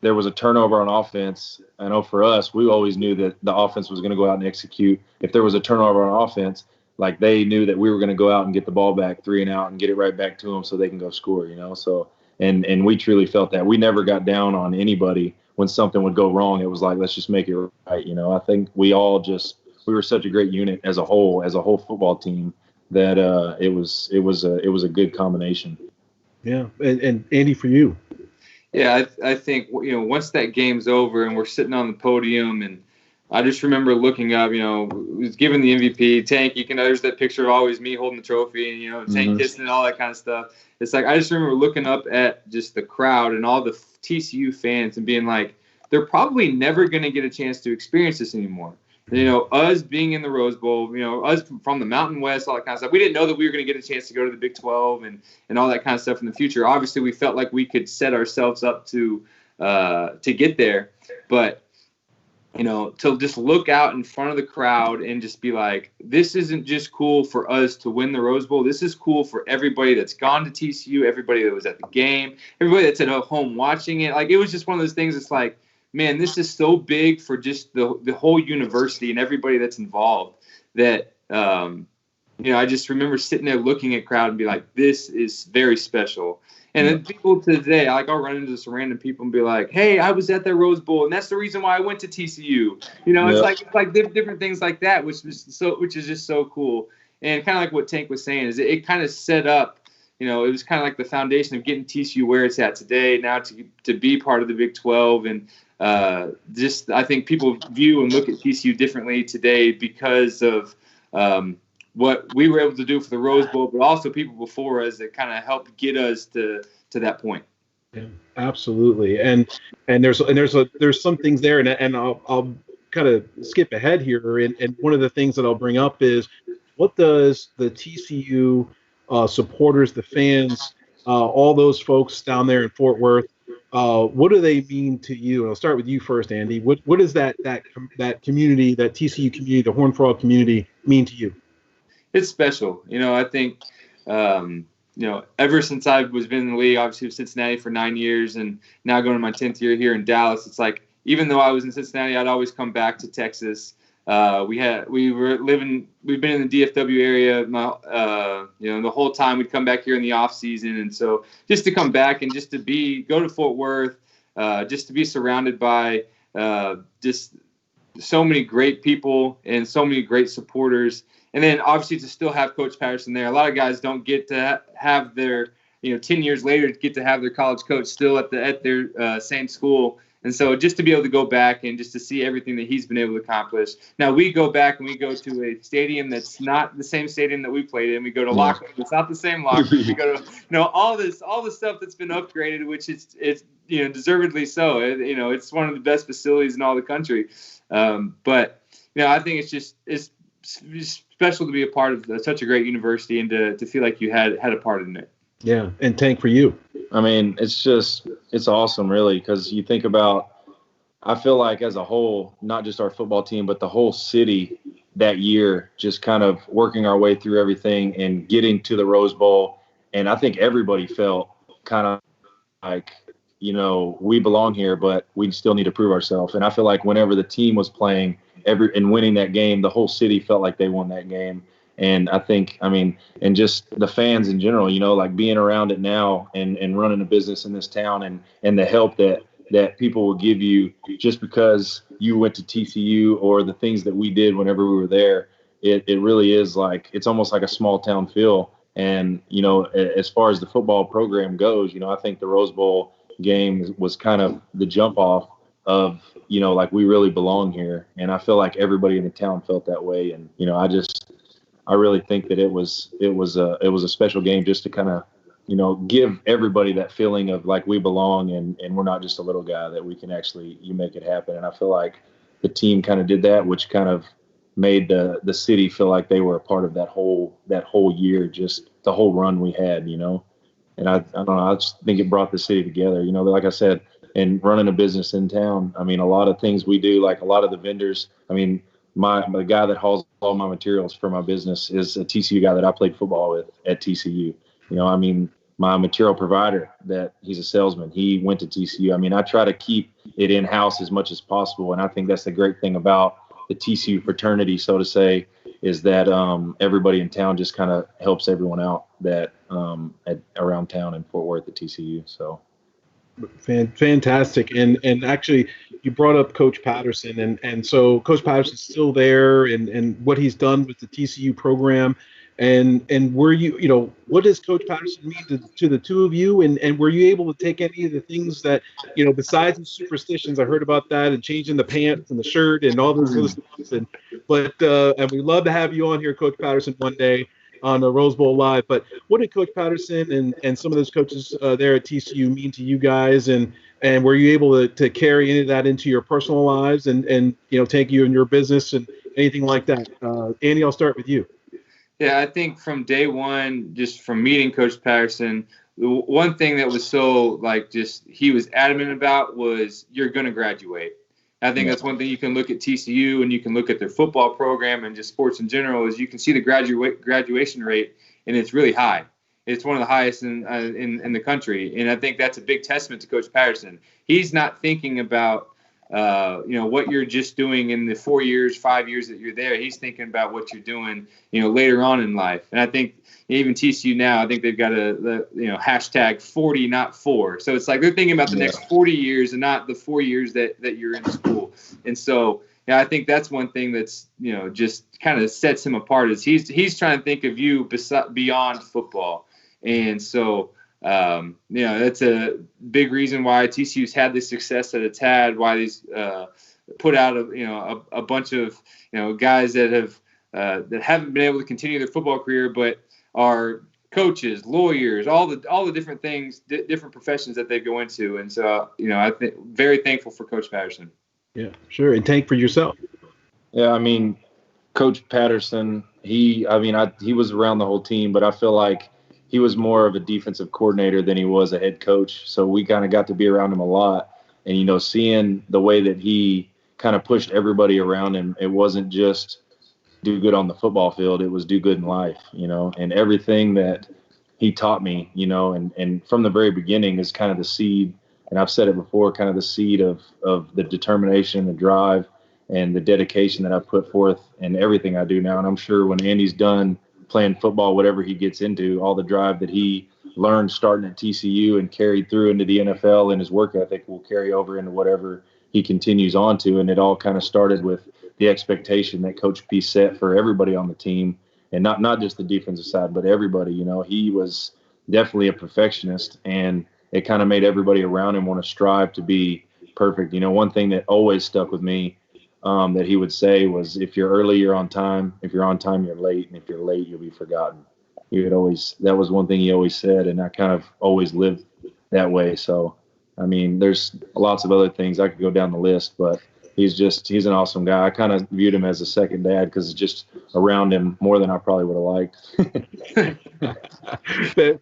there was a turnover on offense, I know for us, we always knew that the offense was going to go out and execute. If there was a turnover on offense, like they knew that we were going to go out and get the ball back 3 and out and get it right back to them so they can go score, So, and we truly felt that. We never got down on anybody when something would go wrong. It was like, let's just make it right. I think we were such a great unit as a whole football team that it was a good combination. Yeah. And Andy, for you. Yeah, I think, once that game's over and we're sitting on the podium, and I just remember looking up, was given the MVP. Tank, there's that picture of always me holding the trophy and, Tank kissing and all that kind of stuff. It's like, I just remember looking up at just the crowd and all the TCU fans and being like, they're probably never going to get a chance to experience this anymore. Us being in the Rose Bowl, us from the Mountain West, all that kind of stuff. We didn't know that we were going to get a chance to go to the Big 12 and all that kind of stuff in the future. Obviously, we felt like we could set ourselves up to get there. But, to just look out in front of the crowd and just be like, this isn't just cool for us to win the Rose Bowl. This is cool for everybody that's gone to TCU, everybody that was at the game, everybody that's at home watching it. Like, it was just one of those things. It's like, man, this is so big for just the whole university and everybody that's involved that, I just remember sitting there looking at crowd and be like, this is very special. And then people today, I'll run into some random people and be like, hey, I was at that Rose Bowl, and that's the reason why I went to TCU. It's like different things like that, which is just so cool. And kind of like what Tank was saying is it kind of set up, it was kind of like the foundation of getting TCU where it's at today, now to be part of the Big 12. And I think people view and look at TCU differently today because of what we were able to do for the Rose Bowl, but also people before us that kind of helped get us to that point. Yeah, absolutely. And there's some things there, and I'll kind of skip ahead here. And one of the things that I'll bring up is, what does the TCU supporters, the fans, all those folks down there in Fort Worth, what do they mean to you? And I'll start with you first, Andy. What does that community, that TCU community, the Horned Frog community, mean to you? It's special. I think, ever since I was been in the league, obviously with Cincinnati for 9 years and now going to my 10th year here in Dallas, it's like, even though I was in Cincinnati, I'd always come back to Texas. We've been in the DFW area, the whole time. We'd come back here in the off season. And so just to come back and just to go to Fort Worth, just to be surrounded by just so many great people and so many great supporters. And then obviously to still have Coach Patterson there. A lot of guys don't get to have their, 10 years later, get to have their college coach still at their same school. And so just to be able to go back and just to see everything that he's been able to accomplish. Now we go back and we go to a stadium that's not the same stadium that we played in. We go to locker room. It's not the same locker room. We go to, all the stuff that's been upgraded, which it's deservedly so. It's one of the best facilities in all the country. But I think it's special to be a part of such a great university and to feel like you had a part in it. Yeah. And Tank, for you. I mean, it's awesome, really, because you think about, I feel like as a whole, not just our football team, but the whole city that year, just kind of working our way through everything and getting to the Rose Bowl. And I think everybody felt kind of like, we belong here, but we still need to prove ourselves. And I feel like whenever the team was playing and winning that game, the whole city felt like they won that game. And I think, and just the fans in general, like being around it now and running a business in this town and the help that people will give you just because you went to TCU or the things that we did whenever we were there, it really is like, it's almost like a small town feel. And, as far as the football program goes, I think the Rose Bowl game was kind of the jump off of, like we really belong here. And I feel like everybody in the town felt that way. And, I really think that it was a special game just to kind of, give everybody that feeling of like we belong and we're not just a little guy, that we can actually make it happen. And I feel like the team kind of did that, which kind of made the city feel like they were a part of that whole year, just the whole run we had, And I don't know, I just think it brought the city together. Like I said, and running a business in town, I mean, a lot of things we do, like a lot of the vendors, I mean, the guy that hauls all my materials for my business is a TCU guy that I played football with at TCU. I mean, my material provider, that he's a salesman, he went to TCU. I mean, I try to keep it in-house as much as possible. And I think that's the great thing about the TCU fraternity, so to say, is that everybody in town just kind of helps everyone out that around town in Fort Worth at TCU. So fantastic. And actually, you brought up Coach Patterson, and so Coach Patterson's still there, and what he's done with the TCU program. And were you, what does Coach Patterson mean to the two of you? And were you able to take any of the things that, besides the superstitions, I heard about that, and changing the pants and the shirt and all those other stuff. And we love to have you on here, Coach Patterson, one day on the Rose Bowl Live. But what did Coach Patterson and some of those coaches there at TCU mean to you guys? And were you able to carry any of that into your personal lives and take you in your business and anything like that? Andy, I'll start with you. Yeah, I think from day one, just from meeting Coach Patterson, the one thing that was so he was adamant about was you're going to graduate. I think that's one thing you can look at TCU and you can look at their football program and just sports in general, is you can see the graduation rate, and it's really high. It's one of the highest in the country, and I think that's a big testament to Coach Patterson. He's not thinking about what you're just doing in the 4 years, 5 years that you're there. He's thinking about what you're doing, later on in life. And I think even TCU now, I think they've got hashtag 40, not 4. So it's like they're thinking about the next 40 years and not the 4 years that you're in school. And so, I think that's one thing that's, just kind of sets him apart, is he's trying to think of you beyond football. And so, that's a big reason why TCU's had the success that it's had, why these put out a bunch of guys that haven't been able to continue their football career, but are coaches, lawyers, all the different things, different professions that they go into. And so I think very thankful for Coach Patterson. Yeah, sure. And Tank, for yourself. Yeah, I mean, Coach Patterson, he was around the whole team, but I feel like he was more of a defensive coordinator than he was a head coach. So we kind of got to be around him a lot. And, seeing the way that he kind of pushed everybody around him, it wasn't just do good on the football field. It was do good in life, and everything that he taught me, and from the very beginning is kind of the seed. And I've said it before, kind of the seed of the determination, the drive, and the dedication that I put forth in everything I do now. And I'm sure when Andy's done playing football, whatever he gets into, all the drive that he learned starting at TCU and carried through into the NFL, and his work ethic will carry over into whatever he continues on to. And it all kind of started with the expectation that Coach P set for everybody on the team, and not just the defensive side, but everybody. He was definitely a perfectionist, and it kind of made everybody around him want to strive to be perfect. One thing that always stuck with me that he would say was, if you're early, you're on time. If you're on time, you're late. And if you're late, you'll be forgotten. That was one thing he always said. And I kind of always lived that way. So, I mean, there's lots of other things I could go down the list, but he's an awesome guy. I kind of viewed him as a second dad because it's just around him more than I probably would have liked.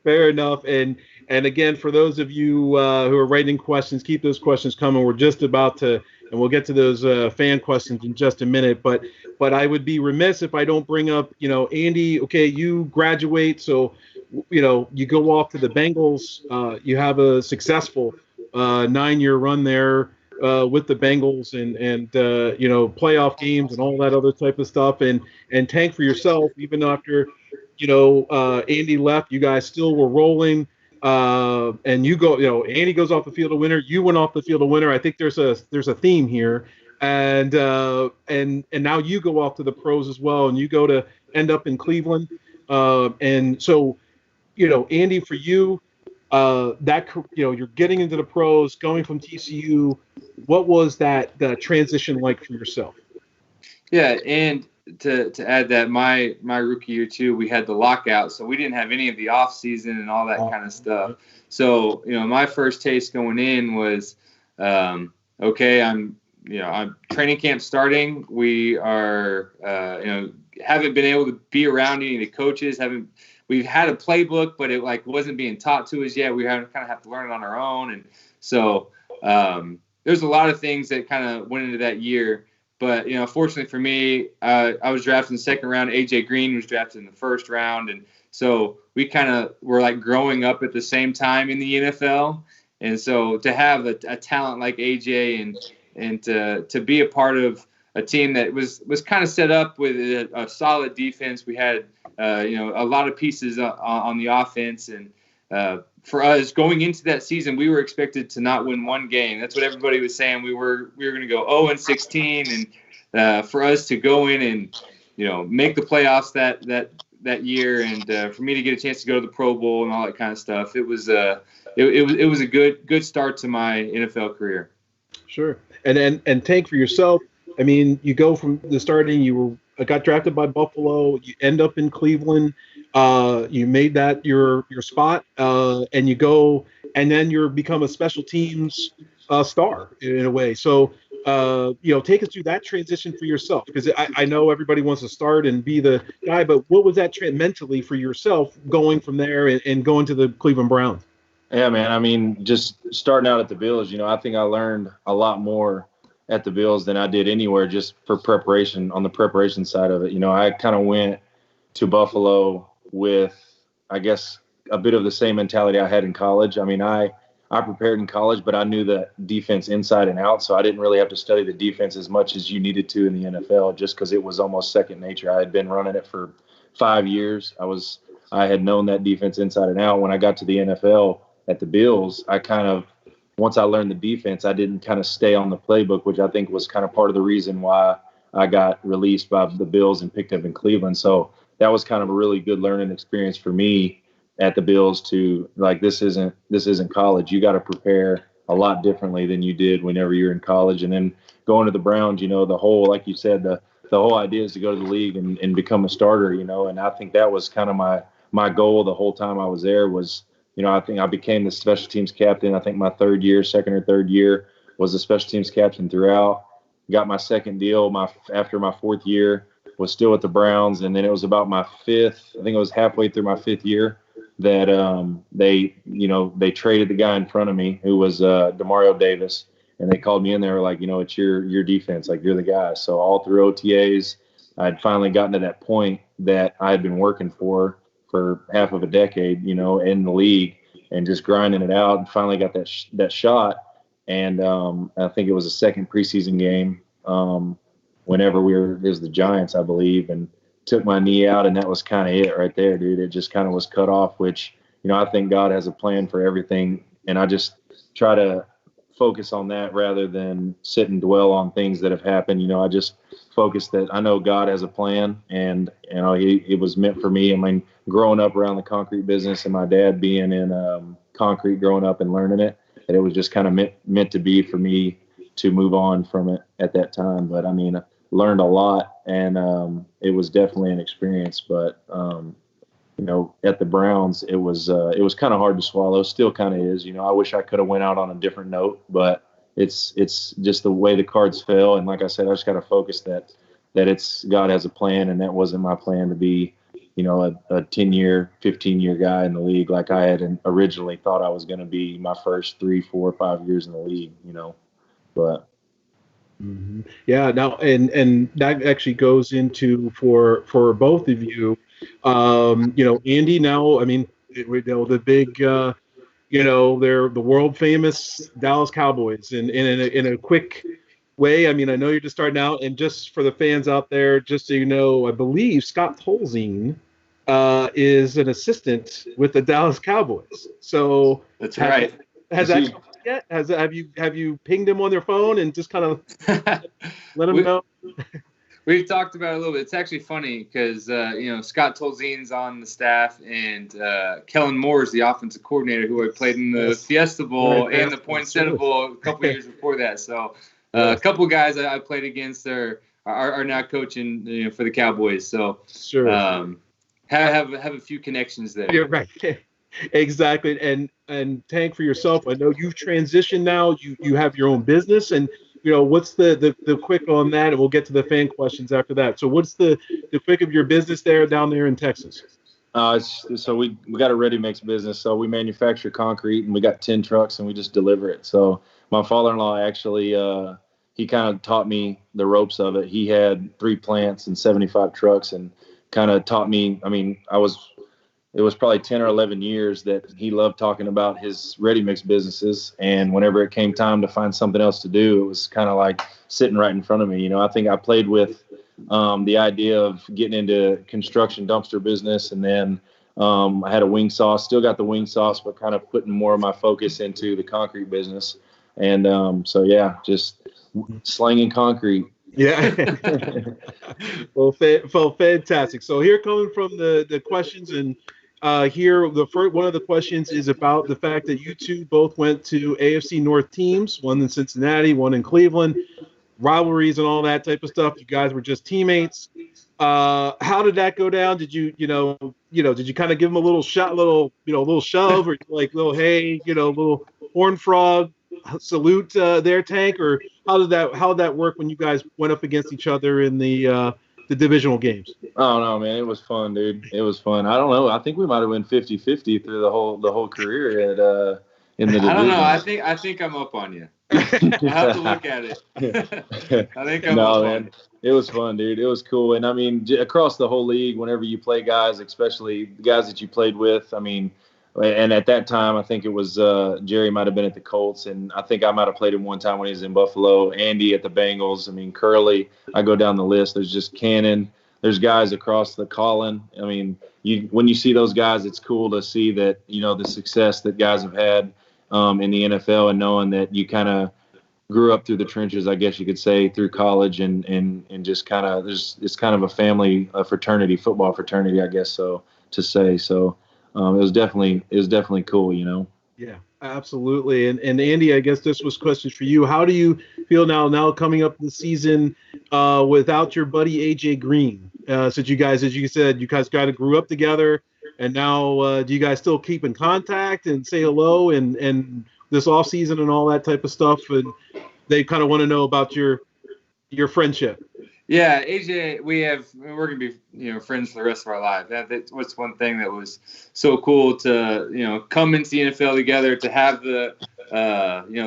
Fair enough. And again, for those of you who are writing questions, keep those questions coming. We're just about to, and we'll get to those fan questions in just a minute. But I would be remiss if I don't bring up, Andy. Okay, you graduate, so you go off to the Bengals. You have a successful 9-year run there with the Bengals, and playoff games and all that other type of stuff. And Tank, for yourself, even after Andy left, you guys still were rolling. And you go, Andy goes off the field a winner. You went off the field a winner. I think there's a theme here, and now you go off to the pros as well, and you go to end up in Cleveland. And so, Andy, for you, you're getting into the pros, going from TCU. What was that transition like for yourself? Yeah, and to add that, my rookie year too, we had the lockout, so we didn't have any of the off season and all that kind of stuff. So my first taste going in was, okay, I'm training camp starting. We are, haven't been able to be around any of the coaches. We've had a playbook, but it wasn't being taught to us yet. We kind of have to learn it on our own. And so there's a lot of things that kind of went into that year. But, fortunately for me, I was drafted in the second round. A.J. Green was drafted in the first round. And so we kind of were growing up at the same time in the NFL. And so to have a talent like A.J. and to be a part of a team that was kind of set up with a solid defense. We had, a lot of pieces on the offense. And for us going into that season, we were expected to not win one game. That's what everybody was saying. We were going to go 0-16, and for us to go in and make the playoffs that year, and for me to get a chance to go to the Pro Bowl and all that kind of stuff, it was a good start to my NFL career. Sure. And Tank, for yourself, I mean, you go from the starting, you got drafted by Buffalo, you end up in Cleveland, you made that your spot, and you go, and then you become a special teams star in a way. So, take us through that transition for yourself, because I know everybody wants to start and be the guy, but what was that mentally for yourself going from there and going to the Cleveland Browns? Yeah, man. I mean, just starting out at the Bills, I think I learned a lot more at the Bills than I did anywhere, just for preparation, on the preparation side of it. I kind of went to Buffalo with, I guess, a bit of the same mentality I had in college. I mean, I prepared in college, but I knew the defense inside and out, so I didn't really have to study the defense as much as you needed to in the NFL, just because it was almost second nature. I had been running it for 5 years. I had known that defense inside and out. When I got to the NFL at the Bills, once I learned the defense, I didn't kind of stay on the playbook, which I think was kind of part of the reason why I got released by the Bills and picked up in Cleveland. So that was kind of a really good learning experience for me at the Bills to, this isn't college. You got to prepare a lot differently than you did whenever you're in college. And then going to the Browns, the whole, like you said, the whole idea is to go to the league and become a starter, and I think that was kind of my goal the whole time I was there was, I think I became the special teams captain. I think my second or third year was the special teams captain throughout. Got my second deal after my fourth year, was still at the Browns. And then it was about my fifth, I think it was halfway through my fifth year that they traded the guy in front of me who was Demario Davis. And they called me in there like, it's your defense, you're the guy. So all through OTAs, I'd finally gotten to that point that I had been working for half of a decade, in the league and just grinding it out, and finally got that shot. And I think it was a second preseason game whenever it was the Giants, I believe, and took my knee out, and that was kind of it right there, dude. It just kind of was cut off, which, I think God has a plan for everything. And I just try to focus on that rather than sit and dwell on things that have happened. I just focus that I know God has a plan, and it was meant for me. I mean, growing up around the concrete business and my dad being in concrete growing up and learning it, that it was just kind of meant to be for me to move on from it at that time. But I mean, I learned a lot, and it was definitely an experience. But at the Browns, it was kind of hard to swallow. Still kind of is. I wish I could have went out on a different note, but it's just the way the cards fell. And like I said, I just got to focus that it's God has a plan, and that wasn't my plan to be, a 10-year, 15-year guy in the league like I had originally thought I was going to be my first 3, 4, 5 years in the league. But. Mm-hmm. Yeah. Now, and that actually goes into for both of you. Andy. Now, I mean, the big. They're the world famous Dallas Cowboys, and in a quick way. I mean, I know you're just starting out, and just for the fans out there, just so you know, I believe Scott Tolzien is an assistant with the Dallas Cowboys. So that's right. Has that come yet? Have you pinged him on their phone and just kind of let him know? We've talked about it a little bit. It's actually funny because, Scott Tolzien's on the staff, and Kellen Moore is the offensive coordinator who I played in the Fiesta Bowl and the Poinsettia Bowl a couple years before that. So a couple guys I played against are now coaching for the Cowboys. So sure. Have a few connections there. You're right. Exactly. And Tank, for yourself, I know you've transitioned now. You have your own business, and what's the quick on that, and we'll get to the fan questions after that. So what's the quick of your business down there in Texas? So we got a ready mix business. So we manufacture concrete, and we got 10 trucks, and we just deliver it. So my father-in-law actually, he kind of taught me the ropes of it. He had 3 plants and 75 trucks, and kind of taught me. I mean, it was probably 10 or 11 years that he loved talking about his ready mix businesses. And whenever it came time to find something else to do, it was kind of like sitting right in front of me. I think I played with the idea of getting into construction dumpster business. And then I had a wing sauce, still got the wing sauce, but kind of putting more of my focus into the concrete business. And just slanging concrete. Yeah. Well, fantastic. So here coming from the questions, and here the first one of the questions is about the fact that you two both went to AFC North teams, one in Cincinnati, one in Cleveland, rivalries and all that type of stuff. You guys were just teammates. How did that go down? Did you did you kind of give them a little shot, little shove, or like little hey, little horn frog salute their Tank, or how did that work when you guys went up against each other in the divisional games? Oh no, man, it was fun, dude. It was fun. I don't know. I think we might have been 50-50 through the whole career at in the division. I don't know. I think I'm up on you. I have to look at it. I think I'm up on you. It was fun, dude. It was cool. And I mean, across the whole league, whenever you play guys, especially the guys that you played with, I mean, and at that time, I think it was Jerry might have been at the Colts, and I think I might have played him one time when he was in Buffalo. Andy at the Bengals. I mean, Curly. I go down the list. There's just Cannon. There's guys across the Colin. I mean, when you see those guys, it's cool to see that the success that guys have had in the NFL, and knowing that you kind of grew up through the trenches, I guess you could say, through college, and just kind of it's kind of a family, a fraternity, football fraternity, I guess so to say. So. It was definitely cool, Yeah, absolutely. And Andy, I guess this was questions for you. How do you feel now coming up the season without your buddy AJ Green? Since you guys, as you said, you guys kind of grew up together, and now do you guys still keep in contact and say hello and this off season and all that type of stuff? And they kind of want to know about your friendship. Yeah, AJ, we're gonna be friends for the rest of our lives. That was one thing that was so cool to come into the NFL together, to have the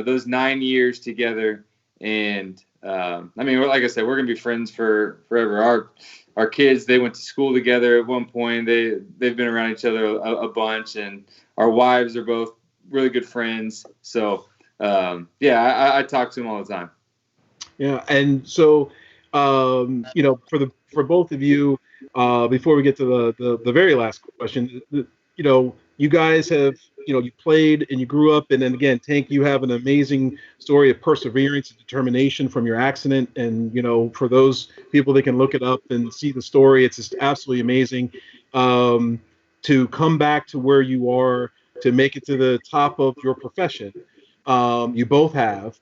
those 9 years together, and I mean, like I said, we're gonna be friends for forever. Our kids, they went to school together at one point. They've been around each other a bunch, and our wives are both really good friends. So I talk to them all the time. Yeah, and so. For both of you, before we get to the very last question, you guys have, you played and you grew up, and then again, Tank, you have an amazing story of perseverance and determination from your accident, and for those people that can look it up and see the story, it's just absolutely amazing to come back to where you are, to make it to the top of your profession. You both have.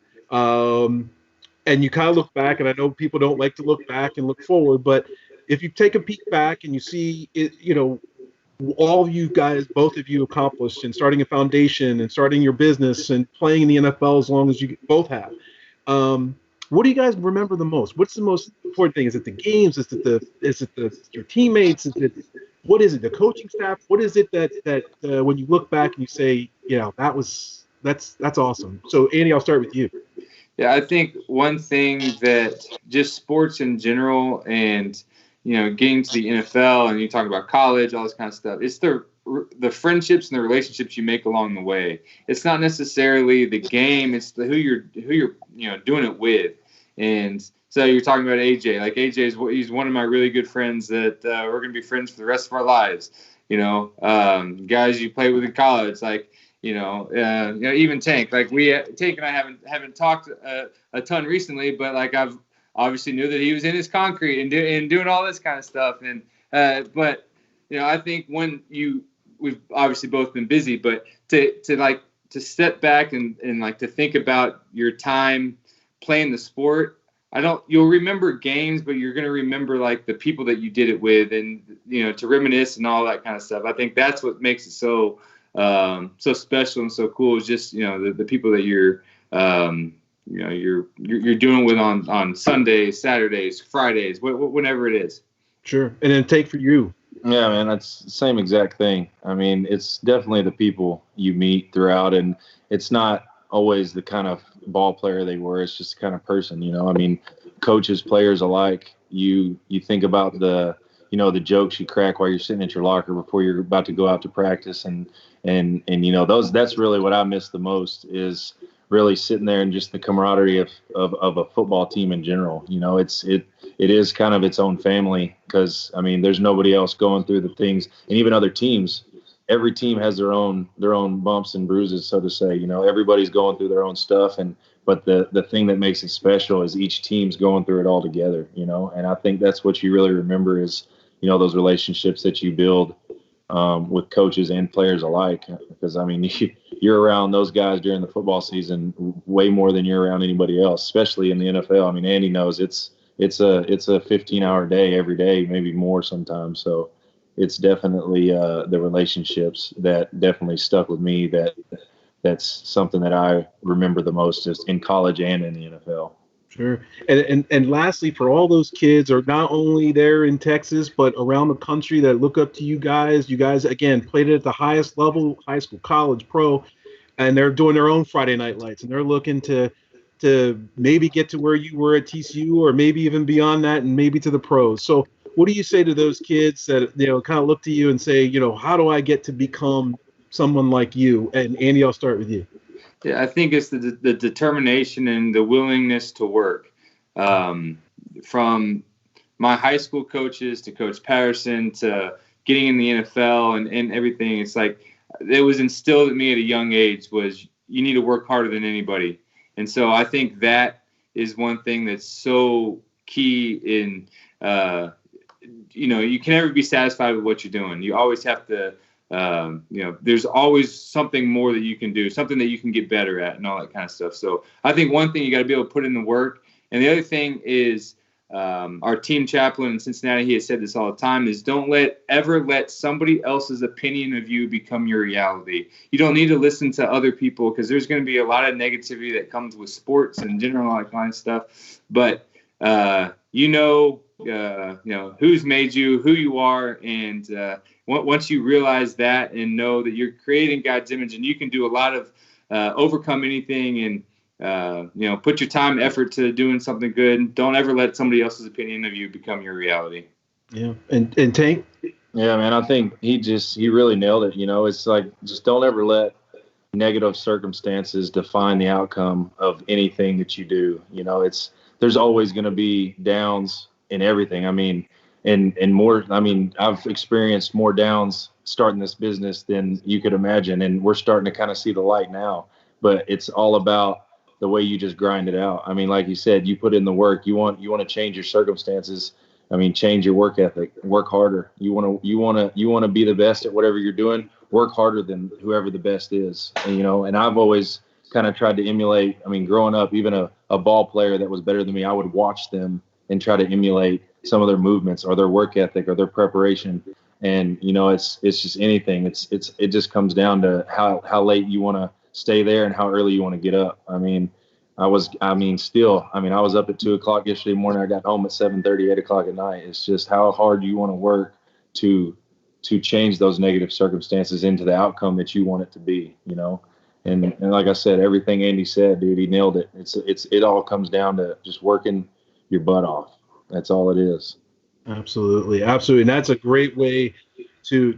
And you kind of look back, and I know people don't like to look back and look forward, but if you take a peek back and you see it, all you guys, both of you accomplished, and starting a foundation and starting your business and playing in the NFL as long as you both have. What do you guys remember the most? What's the most important thing? Is it the games? Is it your teammates? What is it? The coaching staff? What is it that when you look back and you say, that's awesome. So Andy, I'll start with you. Yeah, I think one thing that just sports in general, and getting to the NFL, and you talk about college, all this kind of stuff, it's the friendships and the relationships you make along the way. It's not necessarily the game; it's who you're doing it with. And so you're talking about AJ. Like he's one of my really good friends that we're going to be friends for the rest of our lives. Guys you played with in college, like. Even Tank, like Tank and I haven't talked a ton recently, but like I've obviously knew that he was in his concrete and doing all this kind of stuff. And but I think we've obviously both been busy, but to step back and like to think about your time playing the sport. You'll remember games, but you're going to remember like the people that you did it with, and to reminisce and all that kind of stuff. I think that's what makes it so special and so cool, is just the people that you're you're doing with on Sundays, Saturdays, Fridays, whenever it is. Sure. And then take for you. Yeah, man, that's the same exact thing. I mean, it's definitely the people you meet throughout, and it's not always the kind of ball player they were. It's just the kind of person, I mean, coaches, players alike. You think about the jokes you crack while you're sitting at your locker before you're about to go out to practice, and that's really what I miss the most, is really sitting there and just the camaraderie of a football team in general. It is kind of its own family, because I mean, there's nobody else going through the things, and even other teams. Every team has their own bumps and bruises, so to say. Everybody's going through their own stuff, but the thing that makes it special is each team's going through it all together. And I think that's what you really remember is those relationships that you build with coaches and players alike. Because I mean, you're around those guys during the football season way more than you're around anybody else, especially in the NFL. I mean, Andy knows it's a 15-hour day every day, maybe more sometimes. So it's definitely the relationships that definitely stuck with me. That's something that I remember the most, just in college and in the NFL. Sure. And lastly, for all those kids are not only there in Texas, but around the country that look up to you guys again played it at the highest level, high school, college, pro, and they're doing their own Friday night lights, and they're looking to maybe get to where you were at TCU, or maybe even beyond that, and maybe to the pros. So what do you say to those kids that, kind of look to you and say, how do I get to become someone like you? And Andy, I'll start with you. Yeah, I think it's the determination and the willingness to work. From my high school coaches to Coach Patterson to getting in the NFL and everything, it's like it was instilled in me at a young age was you need to work harder than anybody. And so I think that is one thing that's so key in, you can never be satisfied with what you're doing. You always have to, there's always something more that you can do, something that you can get better at and all that kind of stuff. So I think one thing you got to be able to put in the work. And the other thing is our team chaplain in Cincinnati, he has said this all the time, is don't ever let somebody else's opinion of you become your reality. You don't need to listen to other people, because there's going to be a lot of negativity that comes with sports and general, all that kind of stuff. But, who's made you, who you are. And once you realize that and know that you're creating God's image and you can do a lot of overcome anything and, put your time, effort to doing something good. Don't ever let somebody else's opinion of you become your reality. Yeah. And Tank? Yeah, man, I think he really nailed it. It's like, just don't ever let negative circumstances define the outcome of anything that you do. There's always going to be downs in everything. I mean, and more, I mean, I've experienced more downs starting this business than you could imagine. And we're starting to kind of see the light now, but it's all about the way you just grind it out. I mean, like you said, you put in the work. You want to change your circumstances. I mean, change your work ethic. Work harder. You want to be the best at whatever you're doing. Work harder than whoever the best is. And I've always kind of tried to emulate. I mean, growing up, even a ball player that was better than me, I would watch them and try to emulate some of their movements or their work ethic or their preparation. And it's just anything. It just comes down to how late you want to stay there and how early you want to get up. I was up at 2:00 yesterday morning. I got home at 7:30, 8:00 at night. It's just how hard you want to work to change those negative circumstances into the outcome that you want it to be, And like I said, everything Andy said, dude, he nailed it. It all comes down to just working your butt off. That's all it is. Absolutely. And that's a great way to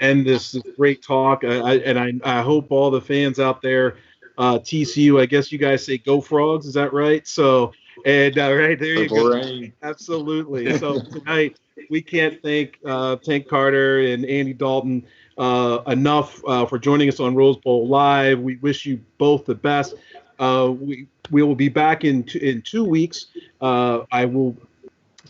end this great talk. I hope all the fans out there, TCU, I guess you guys say go Frogs, is that right? So, and right there you go. Rain. Absolutely. So tonight we can't thank Tank Carter and Andy Dalton enough for joining us on Rose Bowl Live. We wish you both the best. We will be back in 2 weeks.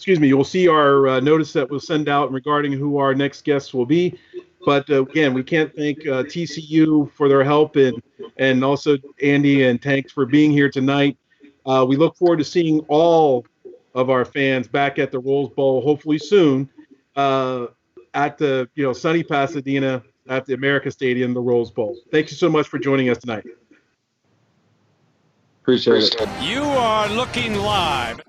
You'll see our notice that we'll send out regarding who our next guests will be. But again, we can't thank TCU for their help and also Andy and Tanks for being here tonight. We look forward to seeing all of our fans back at the Rose Bowl, hopefully soon, at the sunny Pasadena at the America Stadium, the Rose Bowl. Thank you so much for joining us tonight. Appreciate it. You are looking live.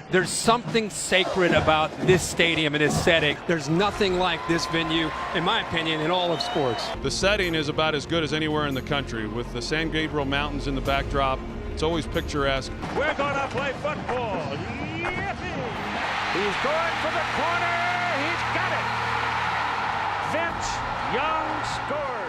There's something sacred about this stadium and this setting. There's nothing like this venue, in my opinion, in all of sports. The setting is about as good as anywhere in the country. With the San Gabriel Mountains in the backdrop, it's always picturesque. We're going to play football. Yippee! He's going for the corner. He's got it. Vince Young scores.